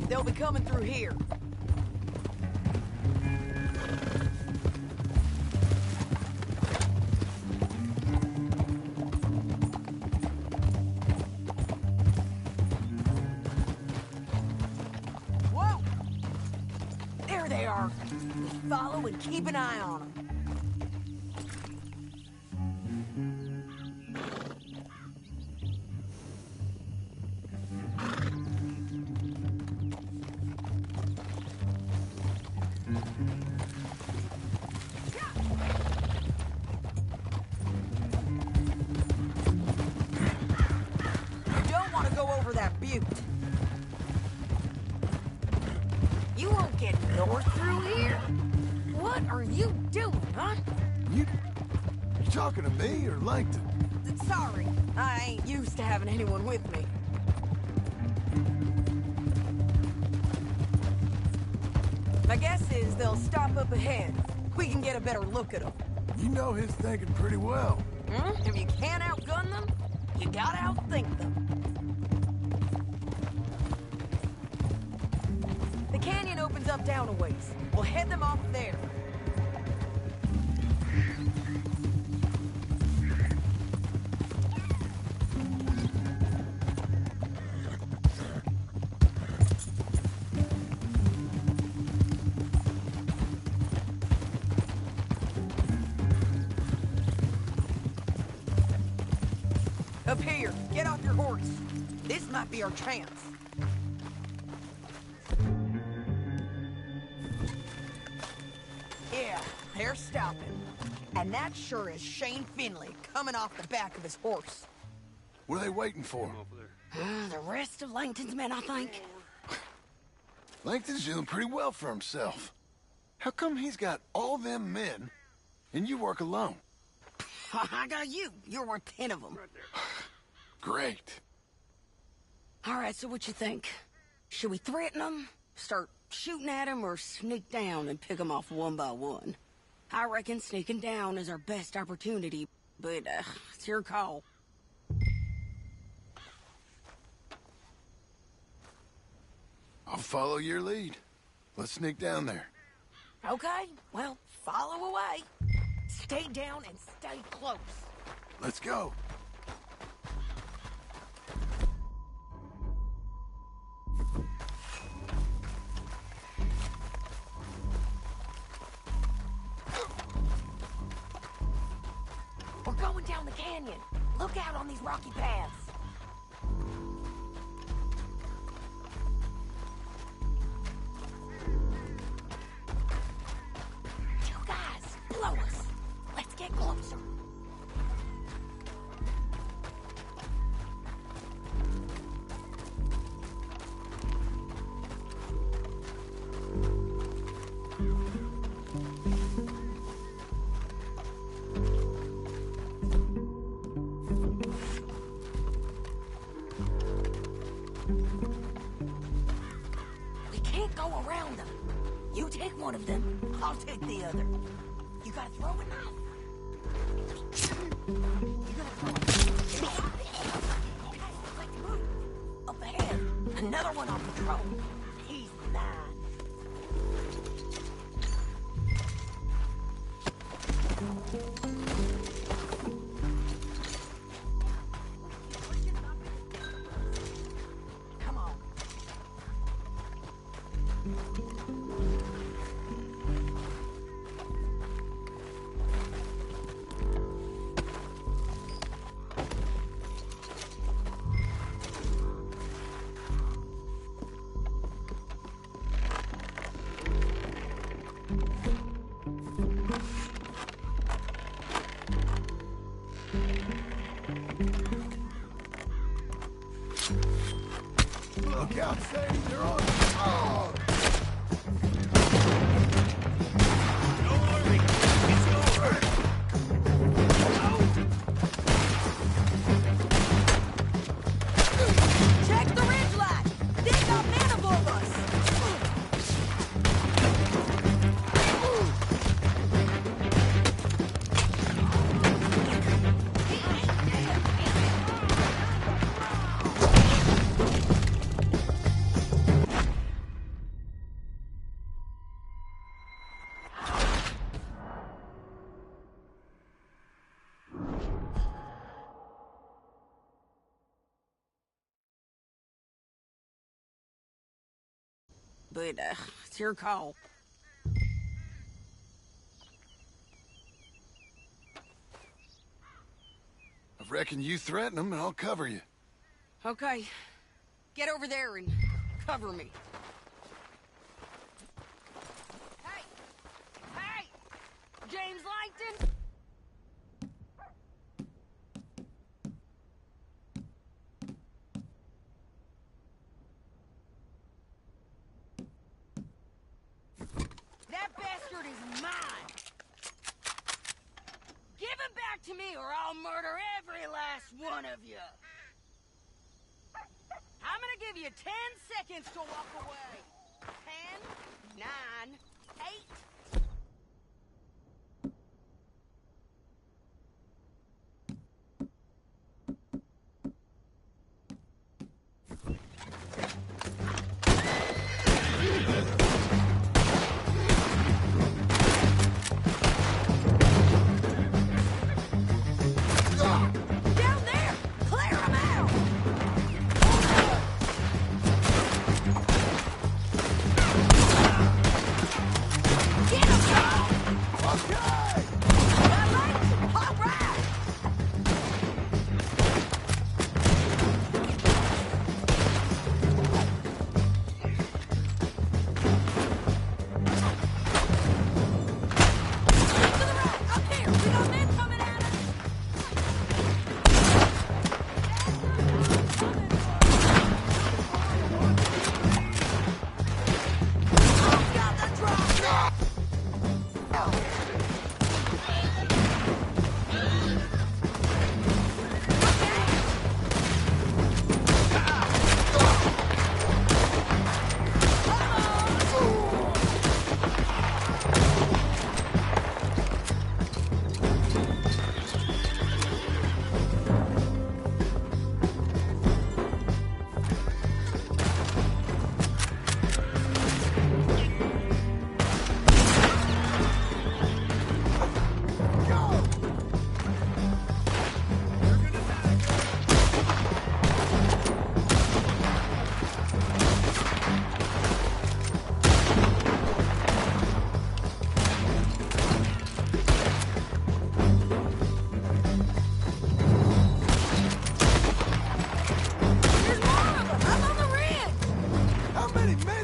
They'll be coming through here. Whoa! There they are. Just follow and keep an eye on them. You won't get north through here? What are you doing, huh? You talking to me or Langton? Sorry, I ain't used to having anyone with me. My guess is they'll stop up ahead. We can get a better look at them. You know his thinking pretty well. If you can't outgun them, you gotta outthink them. The canyon opens up down a ways. We'll head them off there. Up here, get off your horse. This might be our chance. Yeah, they're stopping. And that sure is Shane Finley coming off the back of his horse. What are they waiting for? The rest of Langton's men, I think. Langton's doing pretty well for himself. How come he's got all them men, and you work alone? I got you. You're worth 10 of them. Great. All right, so what you think? Should we threaten them, start shooting at them, or sneak down and pick them off one by one? I reckon sneaking down is our best opportunity, but it's your call. I'll follow your lead. Let's sneak down there. Okay, well, follow away. Stay down and stay close. Let's go. We're going down the canyon. Look out on these rocky paths. You guys, blow us. Let's get closer. One of them, I'll take the other. You gotta throw a knife. You gotta throw it. Okay, let's move. Up ahead, another one on patrol. He's mine. Come on. Look out, Sadie, they're on. Oh! Don't worry, it's over. Check the ridge line. They got men above us. But, it's your call. I reckon you threaten them and I'll cover you. Okay. Get over there and cover me. Hey! Hey! James Langton? That bastard is mine! Give him back to me or I'll murder every last one of you! I'm gonna give you 10 seconds to walk away. 10, 9, 8... Down there! Clear them out!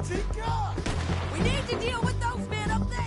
What's he got? We need to deal with those men up there!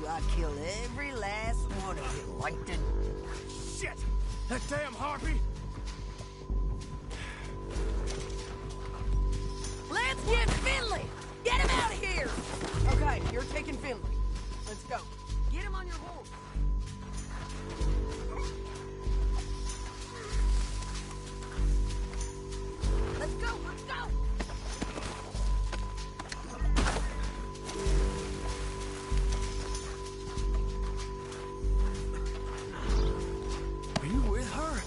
I'd kill every last one of you, Langton. Shit! That damn harpy! Let's get Finley! Get him out of here! Okay, you're taking Finley. Let's go. Get him on your horse. Let's go, let's go! Are you with her?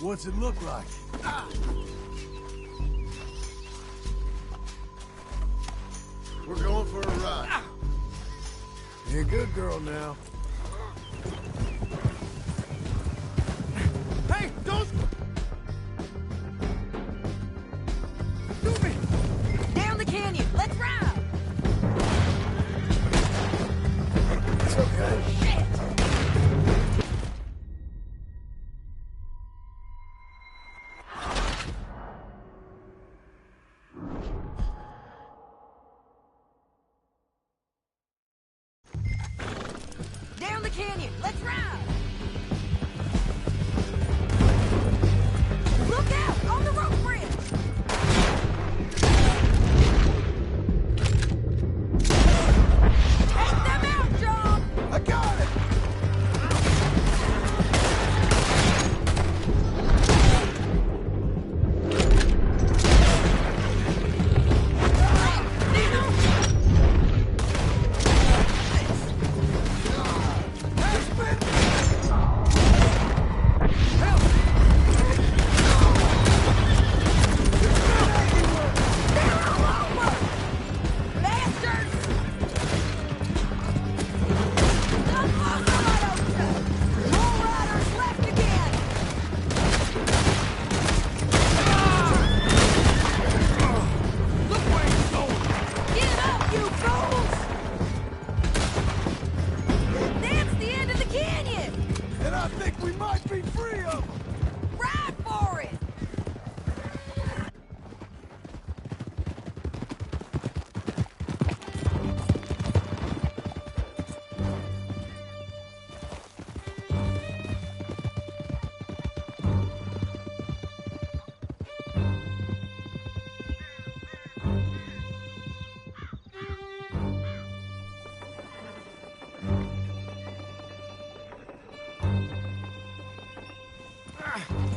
What's it look like? We're going for a ride. You're a good girl now. Hey, don't... Down the canyon! Let's ride! It's okay. Shit!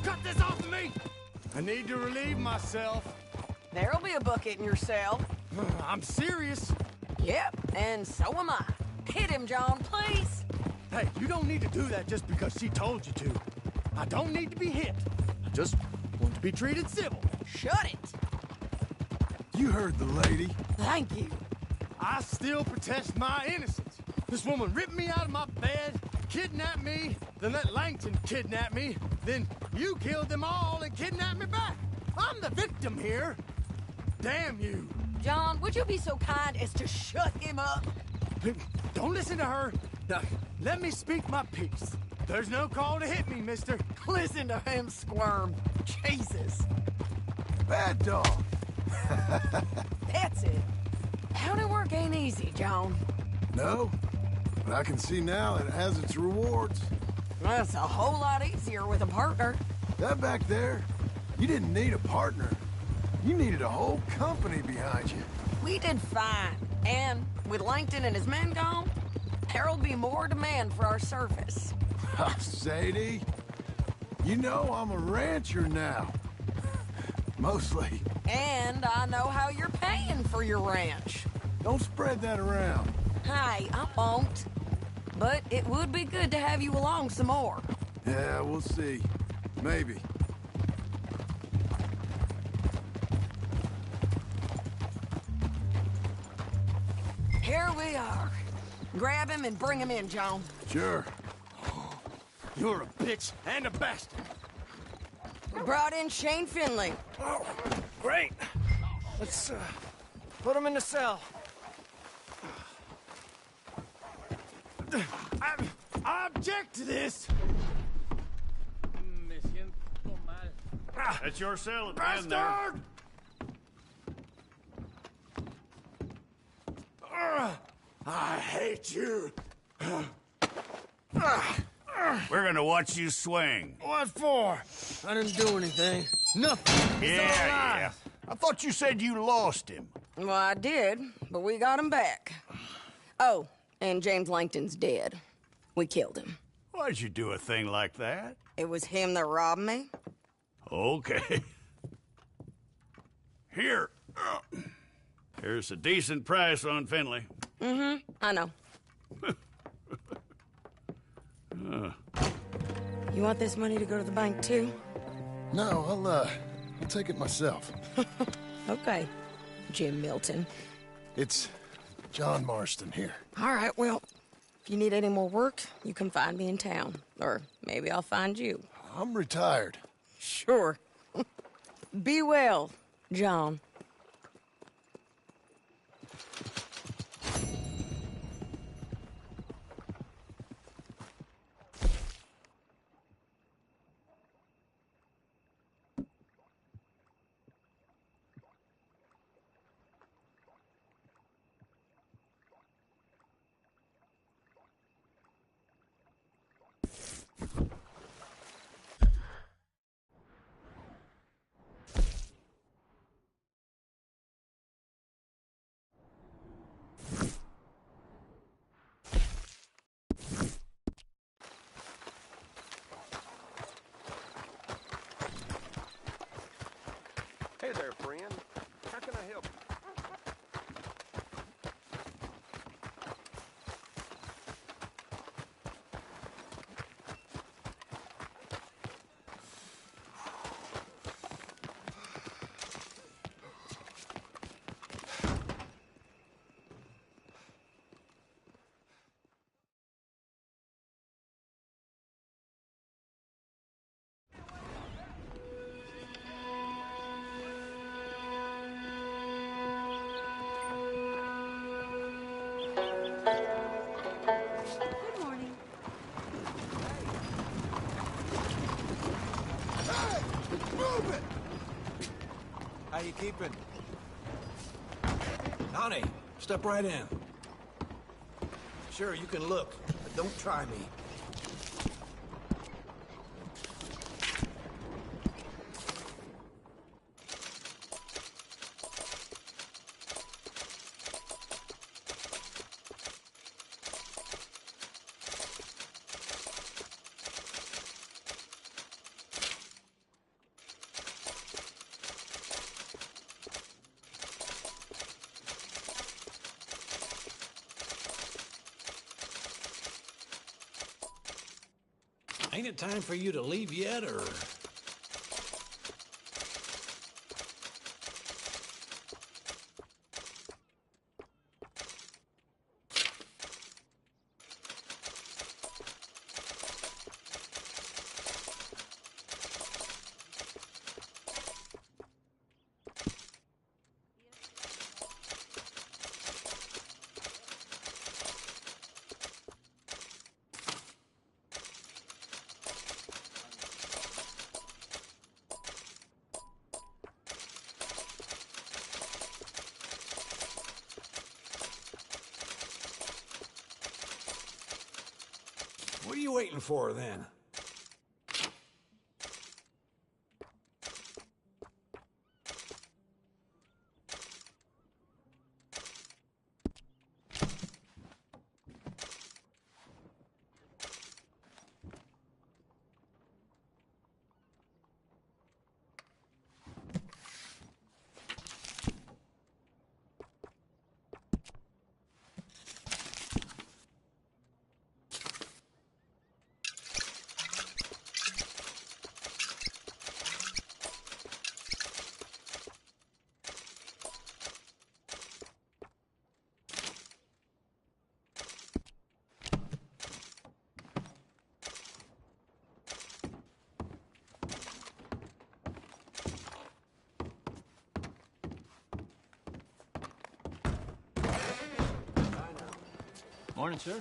cut this off of me! I need to relieve myself. There'll be a bucket in your cell. I'm serious. Yep, and so am I. Hit him, John, please. Hey, you don't need to do that just because she told you to. I don't need to be hit. I just want to be treated civil. Shut it. You heard the lady. Thank you. I still protest my innocence. This woman ripped me out of my bed, kidnapped me, then let Langton kidnap me, then you killed them all and kidnapped me back. I'm the victim here. Damn you. John, would you be so kind as to shut him up? Don't listen to her. Now, let me speak my piece. There's no call to hit me, mister. Listen to him squirm. Jesus. Bad dog. That's it. County work ain't easy, John. No, but I can see now it has its rewards. That's a whole lot easier with a partner. That back there, you didn't need a partner. You needed a whole company behind you. We did fine. And with Langton and his men gone, there'll be more demand for our service. Sadie, you know I'm a rancher now. Mostly. And I know how you're paying for your ranch. Don't spread that around. Hey, I won't. But it would be good to have you along some more. Yeah, we'll see. Maybe. Here we are. Grab him and bring him in, John. Sure. You're a bitch and a bastard. Brought in Shane Finley. Oh, great. Let's, put him in the cell. I object to this. That's your cell at the end there. Bastard! I hate you. We're gonna watch you swing. What for? I didn't do anything. Nothing. Yeah. I thought you said you lost him. Well, I did, but we got him back. Oh, and James Langton's dead. We killed him. Why'd you do a thing like that? It was him that robbed me. Okay. Here. Here's a decent price on Finley. Mm-hmm, I know. You want this money to go to the bank, too? No, I'll take it myself. Okay, Jim Milton. It's John Marston here. All right, well, if you need any more work, you can find me in town. Or maybe I'll find you. I'm retired. Sure. Be well, John. Hey there, friend. How can I help you? Good morning. Hey! Move it! How you keeping? Donnie, step right in. Sure, you can look, but don't try me. Ain't it time for you to leave yet, or...? What are you waiting for, then? Morning, sir.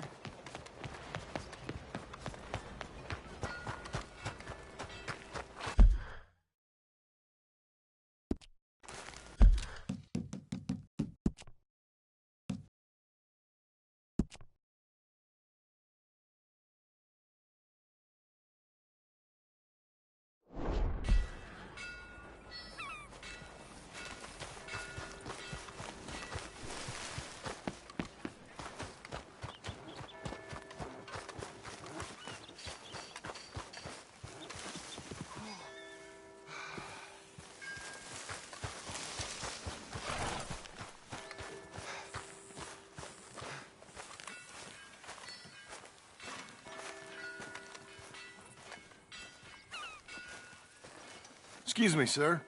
Excuse me, sir.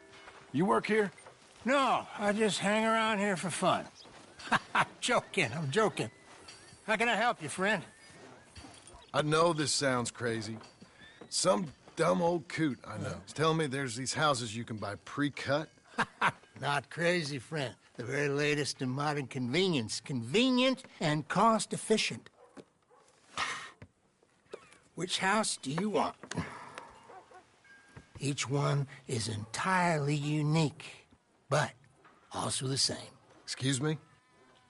You work here? No, I just hang around here for fun. I'm joking. How can I help you, friend? I know this sounds crazy. Some dumb old coot I know is telling me there's these houses you can buy pre-cut. Not crazy, friend. The very latest in modern convenience. Convenient and cost-efficient. Which house do you want? Each one is entirely unique, but also the same. Excuse me?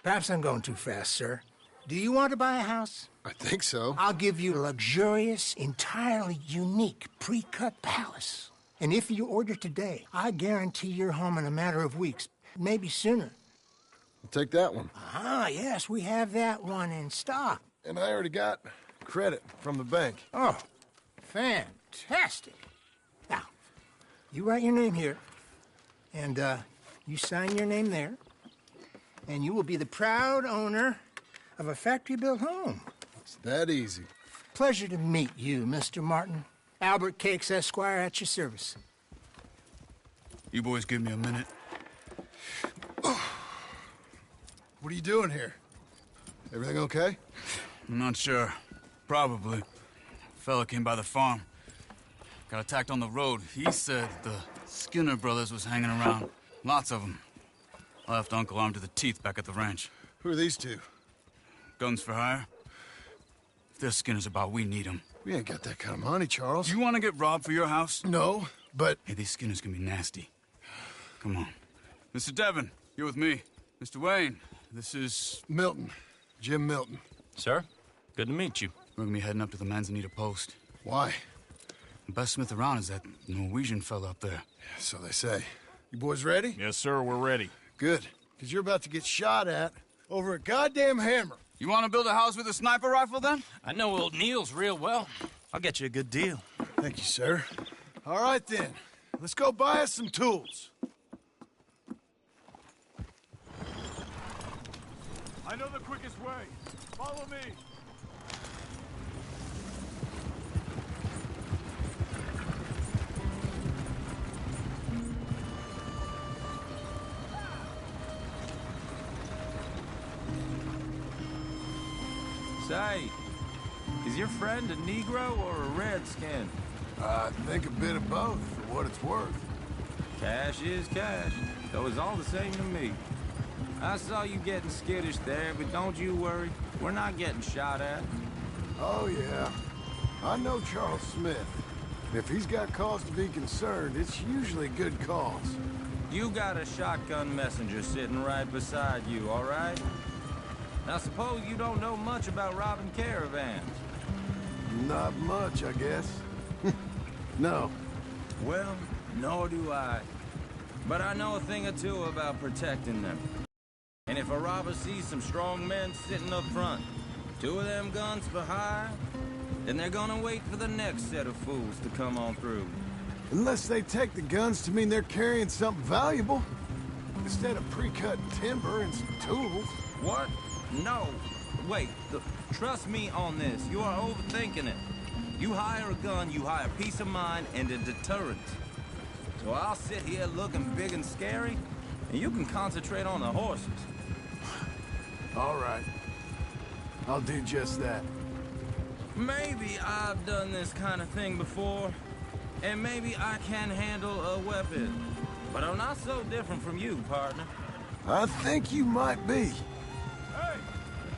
Perhaps I'm going too fast, sir. Do you want to buy a house? I think so. I'll give you a luxurious, entirely unique pre-cut palace. And if you order today, I guarantee you're home in a matter of weeks, maybe sooner. I'll take that one. Ah, yes, we have that one in stock. And I already got credit from the bank. Oh, fantastic. Now, you write your name here, and you sign your name there, and you will be the proud owner of a factory-built home. It's that easy. Pleasure to meet you, Mr. Martin. Albert Cakes, Esquire, at your service. You boys give me a minute. What are you doing here? Everything okay? I'm not sure. Probably. Fella came by the farm. Got attacked on the road. He said the Skinner brothers was hanging around. Lots of them. I left Uncle armed to the teeth back at the ranch. Who are these two? Guns for hire. If there's Skinner's about, we need them. We ain't got that kind of money, Charles. You want to get robbed for your house? No, but... Hey, these Skinners can be nasty. Come on. Mr. Devon, you're with me. Mr. Wayne, this is... Milton. Jim Milton. Sir, good to meet you. We're gonna be heading up to the Manzanita Post. Why? The best smith around is that Norwegian fella up there. Yeah, so they say. You boys ready? Yes, sir, we're ready. Good, because you're about to get shot at over a goddamn hammer. You want to build a house with a sniper rifle, then? I know old Neil's real well. I'll get you a good deal. Thank you, sir. All right, then. Let's go buy us some tools. I know the quickest way. Follow me. Say, is your friend a Negro or a Redskin? I think a bit of both, for what it's worth. Cash is cash, so it's all the same to me. I saw you getting skittish there, but don't you worry. We're not getting shot at. Oh, yeah. I know Charles Smith. And if he's got cause to be concerned, it's usually good cause. You got a shotgun messenger sitting right beside you, all right? Now, suppose you don't know much about robbing caravans. Not much, I guess. No. Well, nor do I. But I know a thing or two about protecting them. And if a robber sees some strong men sitting up front, 2 of them guns for hire, then they're gonna wait for the next set of fools to come on through. Unless they take the guns to mean they're carrying something valuable. Instead of pre-cut timber and some tools. What? No. Wait, trust me on this. You are overthinking it. You hire a gun, you hire peace of mind and a deterrent. So I'll sit here looking big and scary, and you can concentrate on the horses. All right. I'll do just that. Maybe I've done this kind of thing before, and maybe I can handle a weapon. But I'm not so different from you, partner. I think you might be. Hey!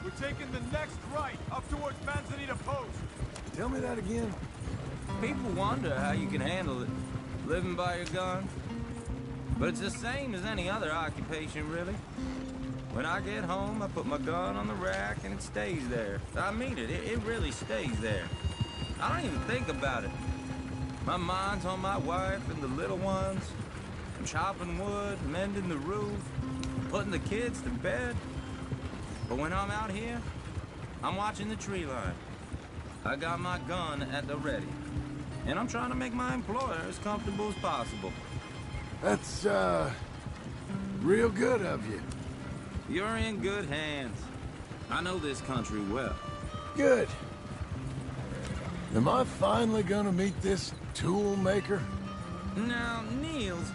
We're taking the next right, up towards Manzanita Post. Tell me that again. People wonder how you can handle it, living by your gun. But it's the same as any other occupation, really. When I get home, I put my gun on the rack and it stays there. I mean it, it really stays there. I don't even think about it. My mind's on my wife and the little ones. I'm chopping wood, mending the roof, putting the kids to bed. But when I'm out here, I'm watching the tree line. I got my gun at the ready. And I'm trying to make my employer as comfortable as possible. That's, real good of you. You're in good hands. I know this country well. Good. Am I finally gonna meet this tool maker? Now, Niels,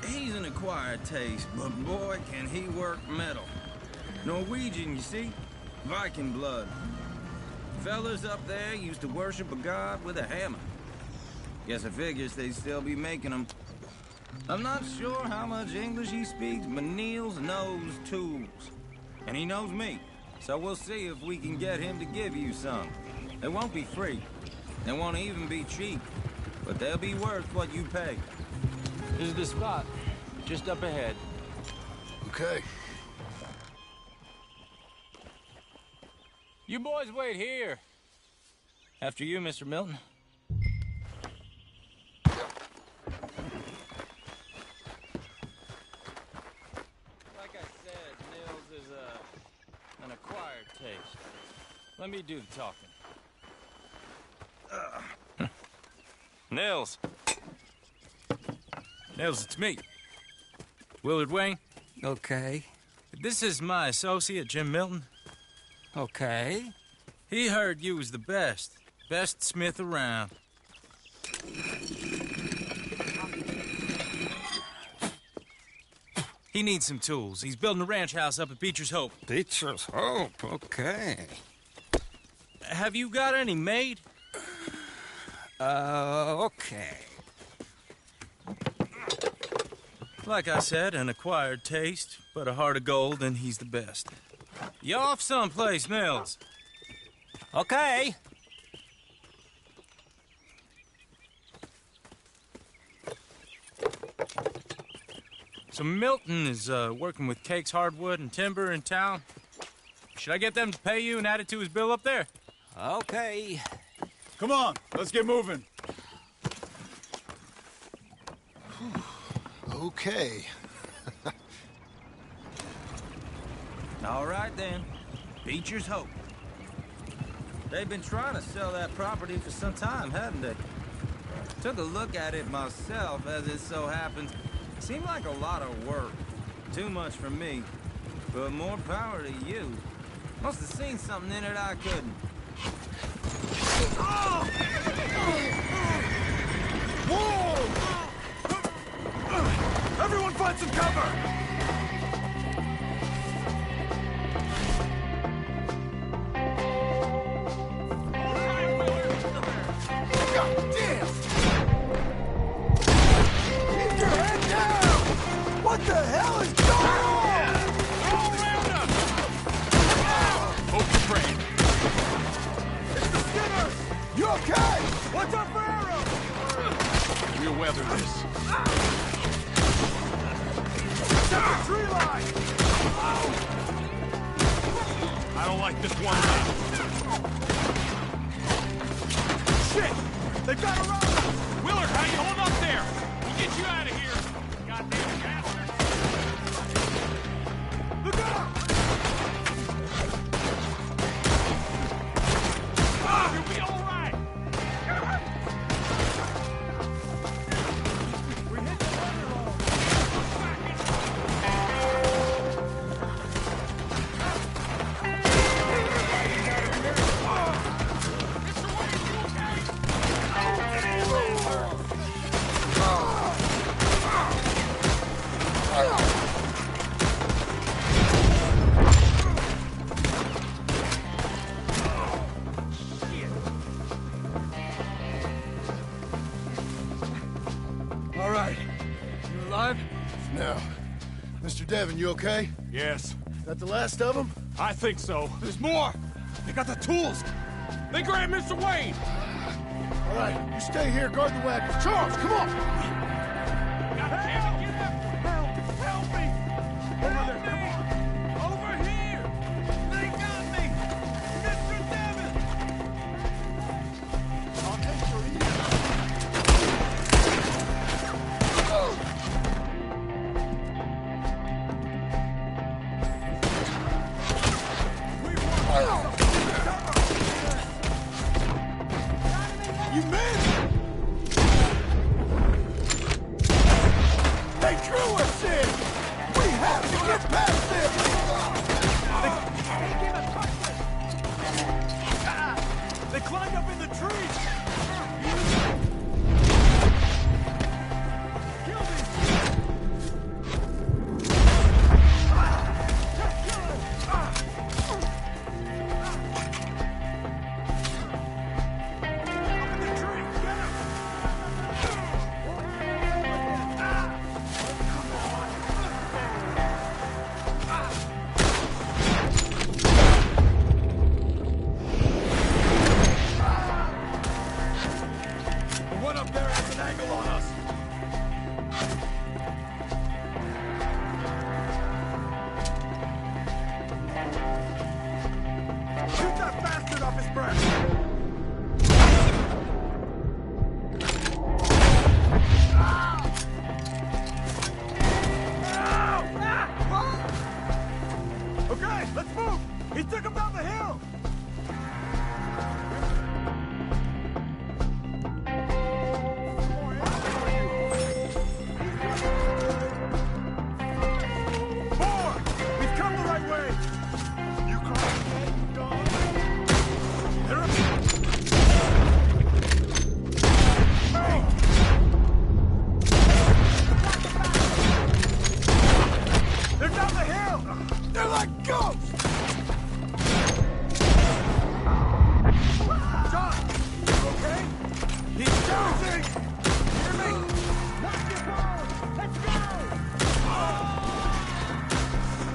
he's an acquired taste, but boy, can he work metal. Norwegian, you see? Viking blood. Fellas up there used to worship a god with a hammer. Guess I figures they'd still be making them. I'm not sure how much English he speaks, but Niels knows tools. And he knows me. So we'll see if we can get him to give you some. They won't be free. They won't even be cheap. But they'll be worth what you pay. This is the spot. Just up ahead. Okay. You boys wait here. After you, Mr. Milton. Like I said, Nils is an acquired taste. Let me do the talking. Nils. Nils, it's me. Willard Wayne. Okay. This is my associate, Jim Milton. Okay. He heard you was the best. Best smith around. He needs some tools. He's building a ranch house up at Beecher's Hope. Beecher's Hope, okay. Have you got any made? Okay. Like I said, an acquired taste, but a heart of gold, and he's the best. You off someplace, Nils? Okay. So Milton is working with Cake's Hardwood and Timber in town. Should I get them to pay you and add it to his bill up there? Okay. Come on, let's get moving. Okay. All right, then. Beecher's Hope. They've been trying to sell that property for some time, haven't they? Took a look at it myself, as it so happens. Seemed like a lot of work. Too much for me. But more power to you. Must have seen something in it I couldn't. Whoa! Everyone find some cover! the hell is going on? All around us! Hope you're praying. It's the Skinners! You okay? Watch out for arrows! We'll weather this. Check the tree line! I don't like this one bit. Shit! They've got around us! Willard, how you hold up there? We'll get you out of here. Goddamn bastard! Look out! Ah, you'll be all right. We hit the weather roll. All right. You alive? No. Mr. Devon, you okay? Yes. That the last of them? I think so. There's more. They got the tools. They grabbed Mr. Wayne. All right, you stay here, guard the wagon. Charles, come on! Help me! Over there, come on! Over here! They got me! Mr. Devon! I'll take your You missed! They drew us in! We have to get past them! They climbed up in the trees! Kill me! The one up there has an angle on us! Shoot that bastard off his breast! Okay, let's move! He took him down the hill! Forward! We've come the right way! You call it dead, you dog? They're up here! Hey! They're down the hill! They're like ghosts! John, you okay? He's everything! Hear me? Watch your ball! Let's go!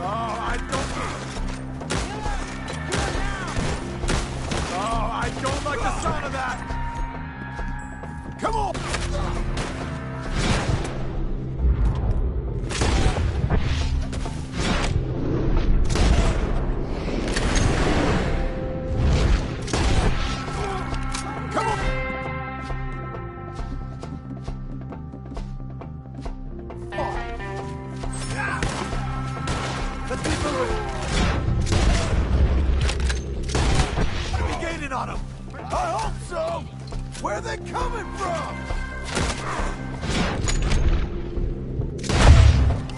Oh, I don't... Oh, I don't like the sound of that! Come on! Come on! Let's keep moving! Might be gaining on them! I hope so! Where are they coming from?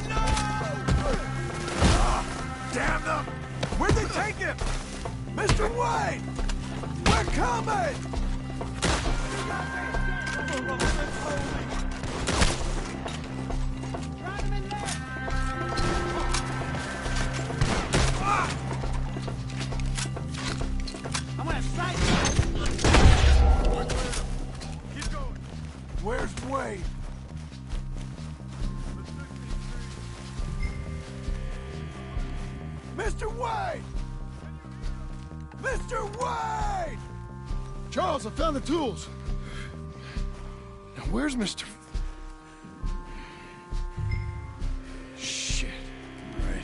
No! Ah, damn them! Where'd they take him? Mr. Wayne! We're coming! I'm gonna sight you! Keep going! Where's Wayne? Mr. Wade! Mr. Wade! Charles, I found the tools. Now, where's Mr. Shit. Right.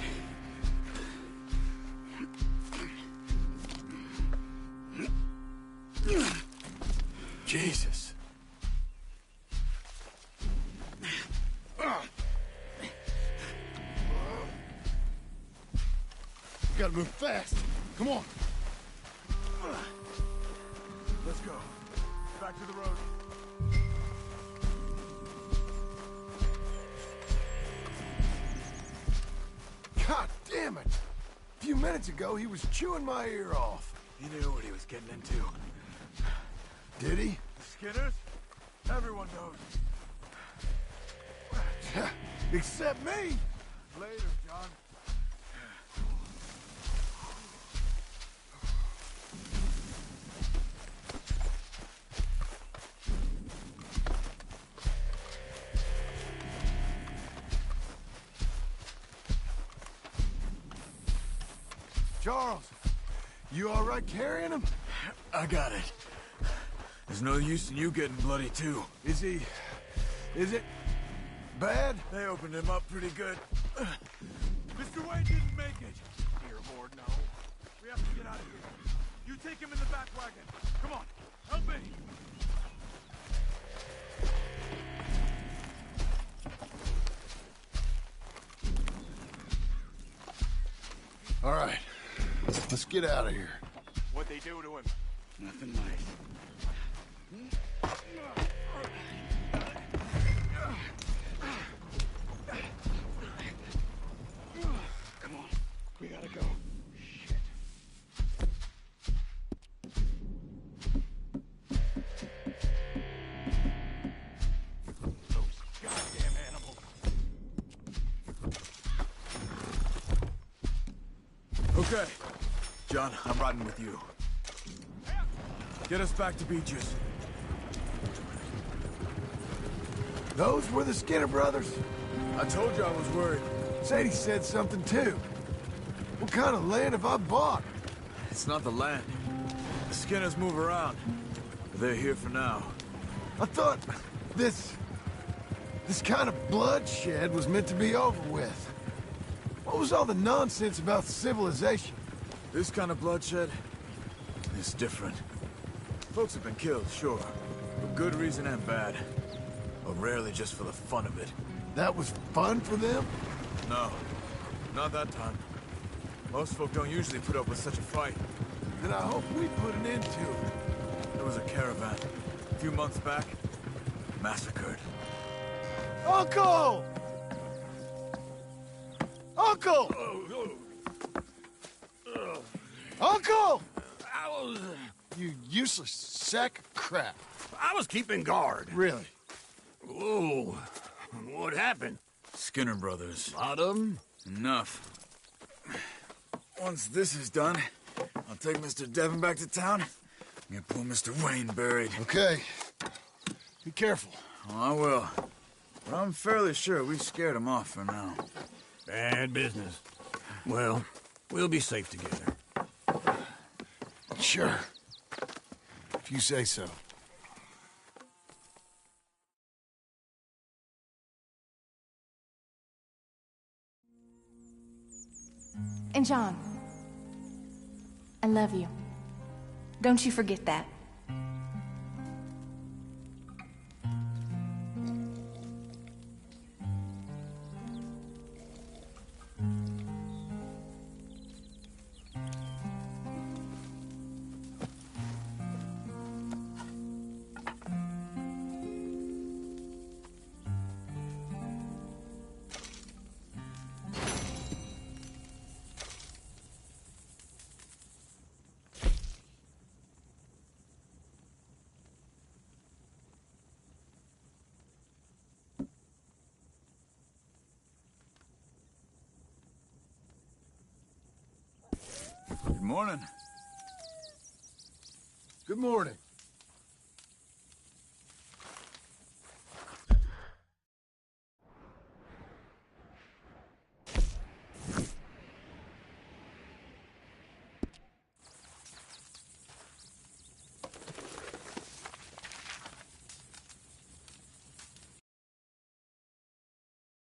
Jesus. We gotta move fast. Come on. Let's go. Back to the road. God damn it! A few minutes ago, he was chewing my ear off. He knew what he was getting into. Did he? The Skinners? Everyone knows. Except me! Later, John. Charles, you all right carrying him? I got it. There's no use in you getting bloody, too. Is it bad? They opened him up pretty good. Mr. Wade didn't make it. Dear Lord, no. We have to get out of here. You take him in the back wagon. Come on, help me. All right, let's get out of here. What'd they do to him? Nothing nice. Come on, we gotta go. Okay. John, I'm riding with you. Get us back to Beaches. Those were the Skinner brothers? I told you I was worried. Sadie said something too. What kind of land have I bought? It's not the land. The Skinners move around. But they're here for now. I thought this kind of bloodshed was meant to be over with. What was all the nonsense about civilization? This kind of bloodshed is different. Folks have been killed, sure. For good reason and bad. But rarely just for the fun of it. That was fun for them? No. Not that time. Most folk don't usually put up with such a fight. Then I hope we put an end to it. There was a caravan. A few months back. Massacred. Uncle! Uncle! Uncle! You useless sack of crap. I was keeping guard. Really? Whoa. What happened? Skinner brothers. Lot of them? Enough. Once this is done, I'll take Mr. Devon back to town and get poor Mr. Wayne buried. Okay. Be careful. Oh, I will. But I'm fairly sure we scared him off for now. Bad business. Well, we'll be safe together. Sure. If you say so. And John, I love you. Don't you forget that. Good morning. Good morning.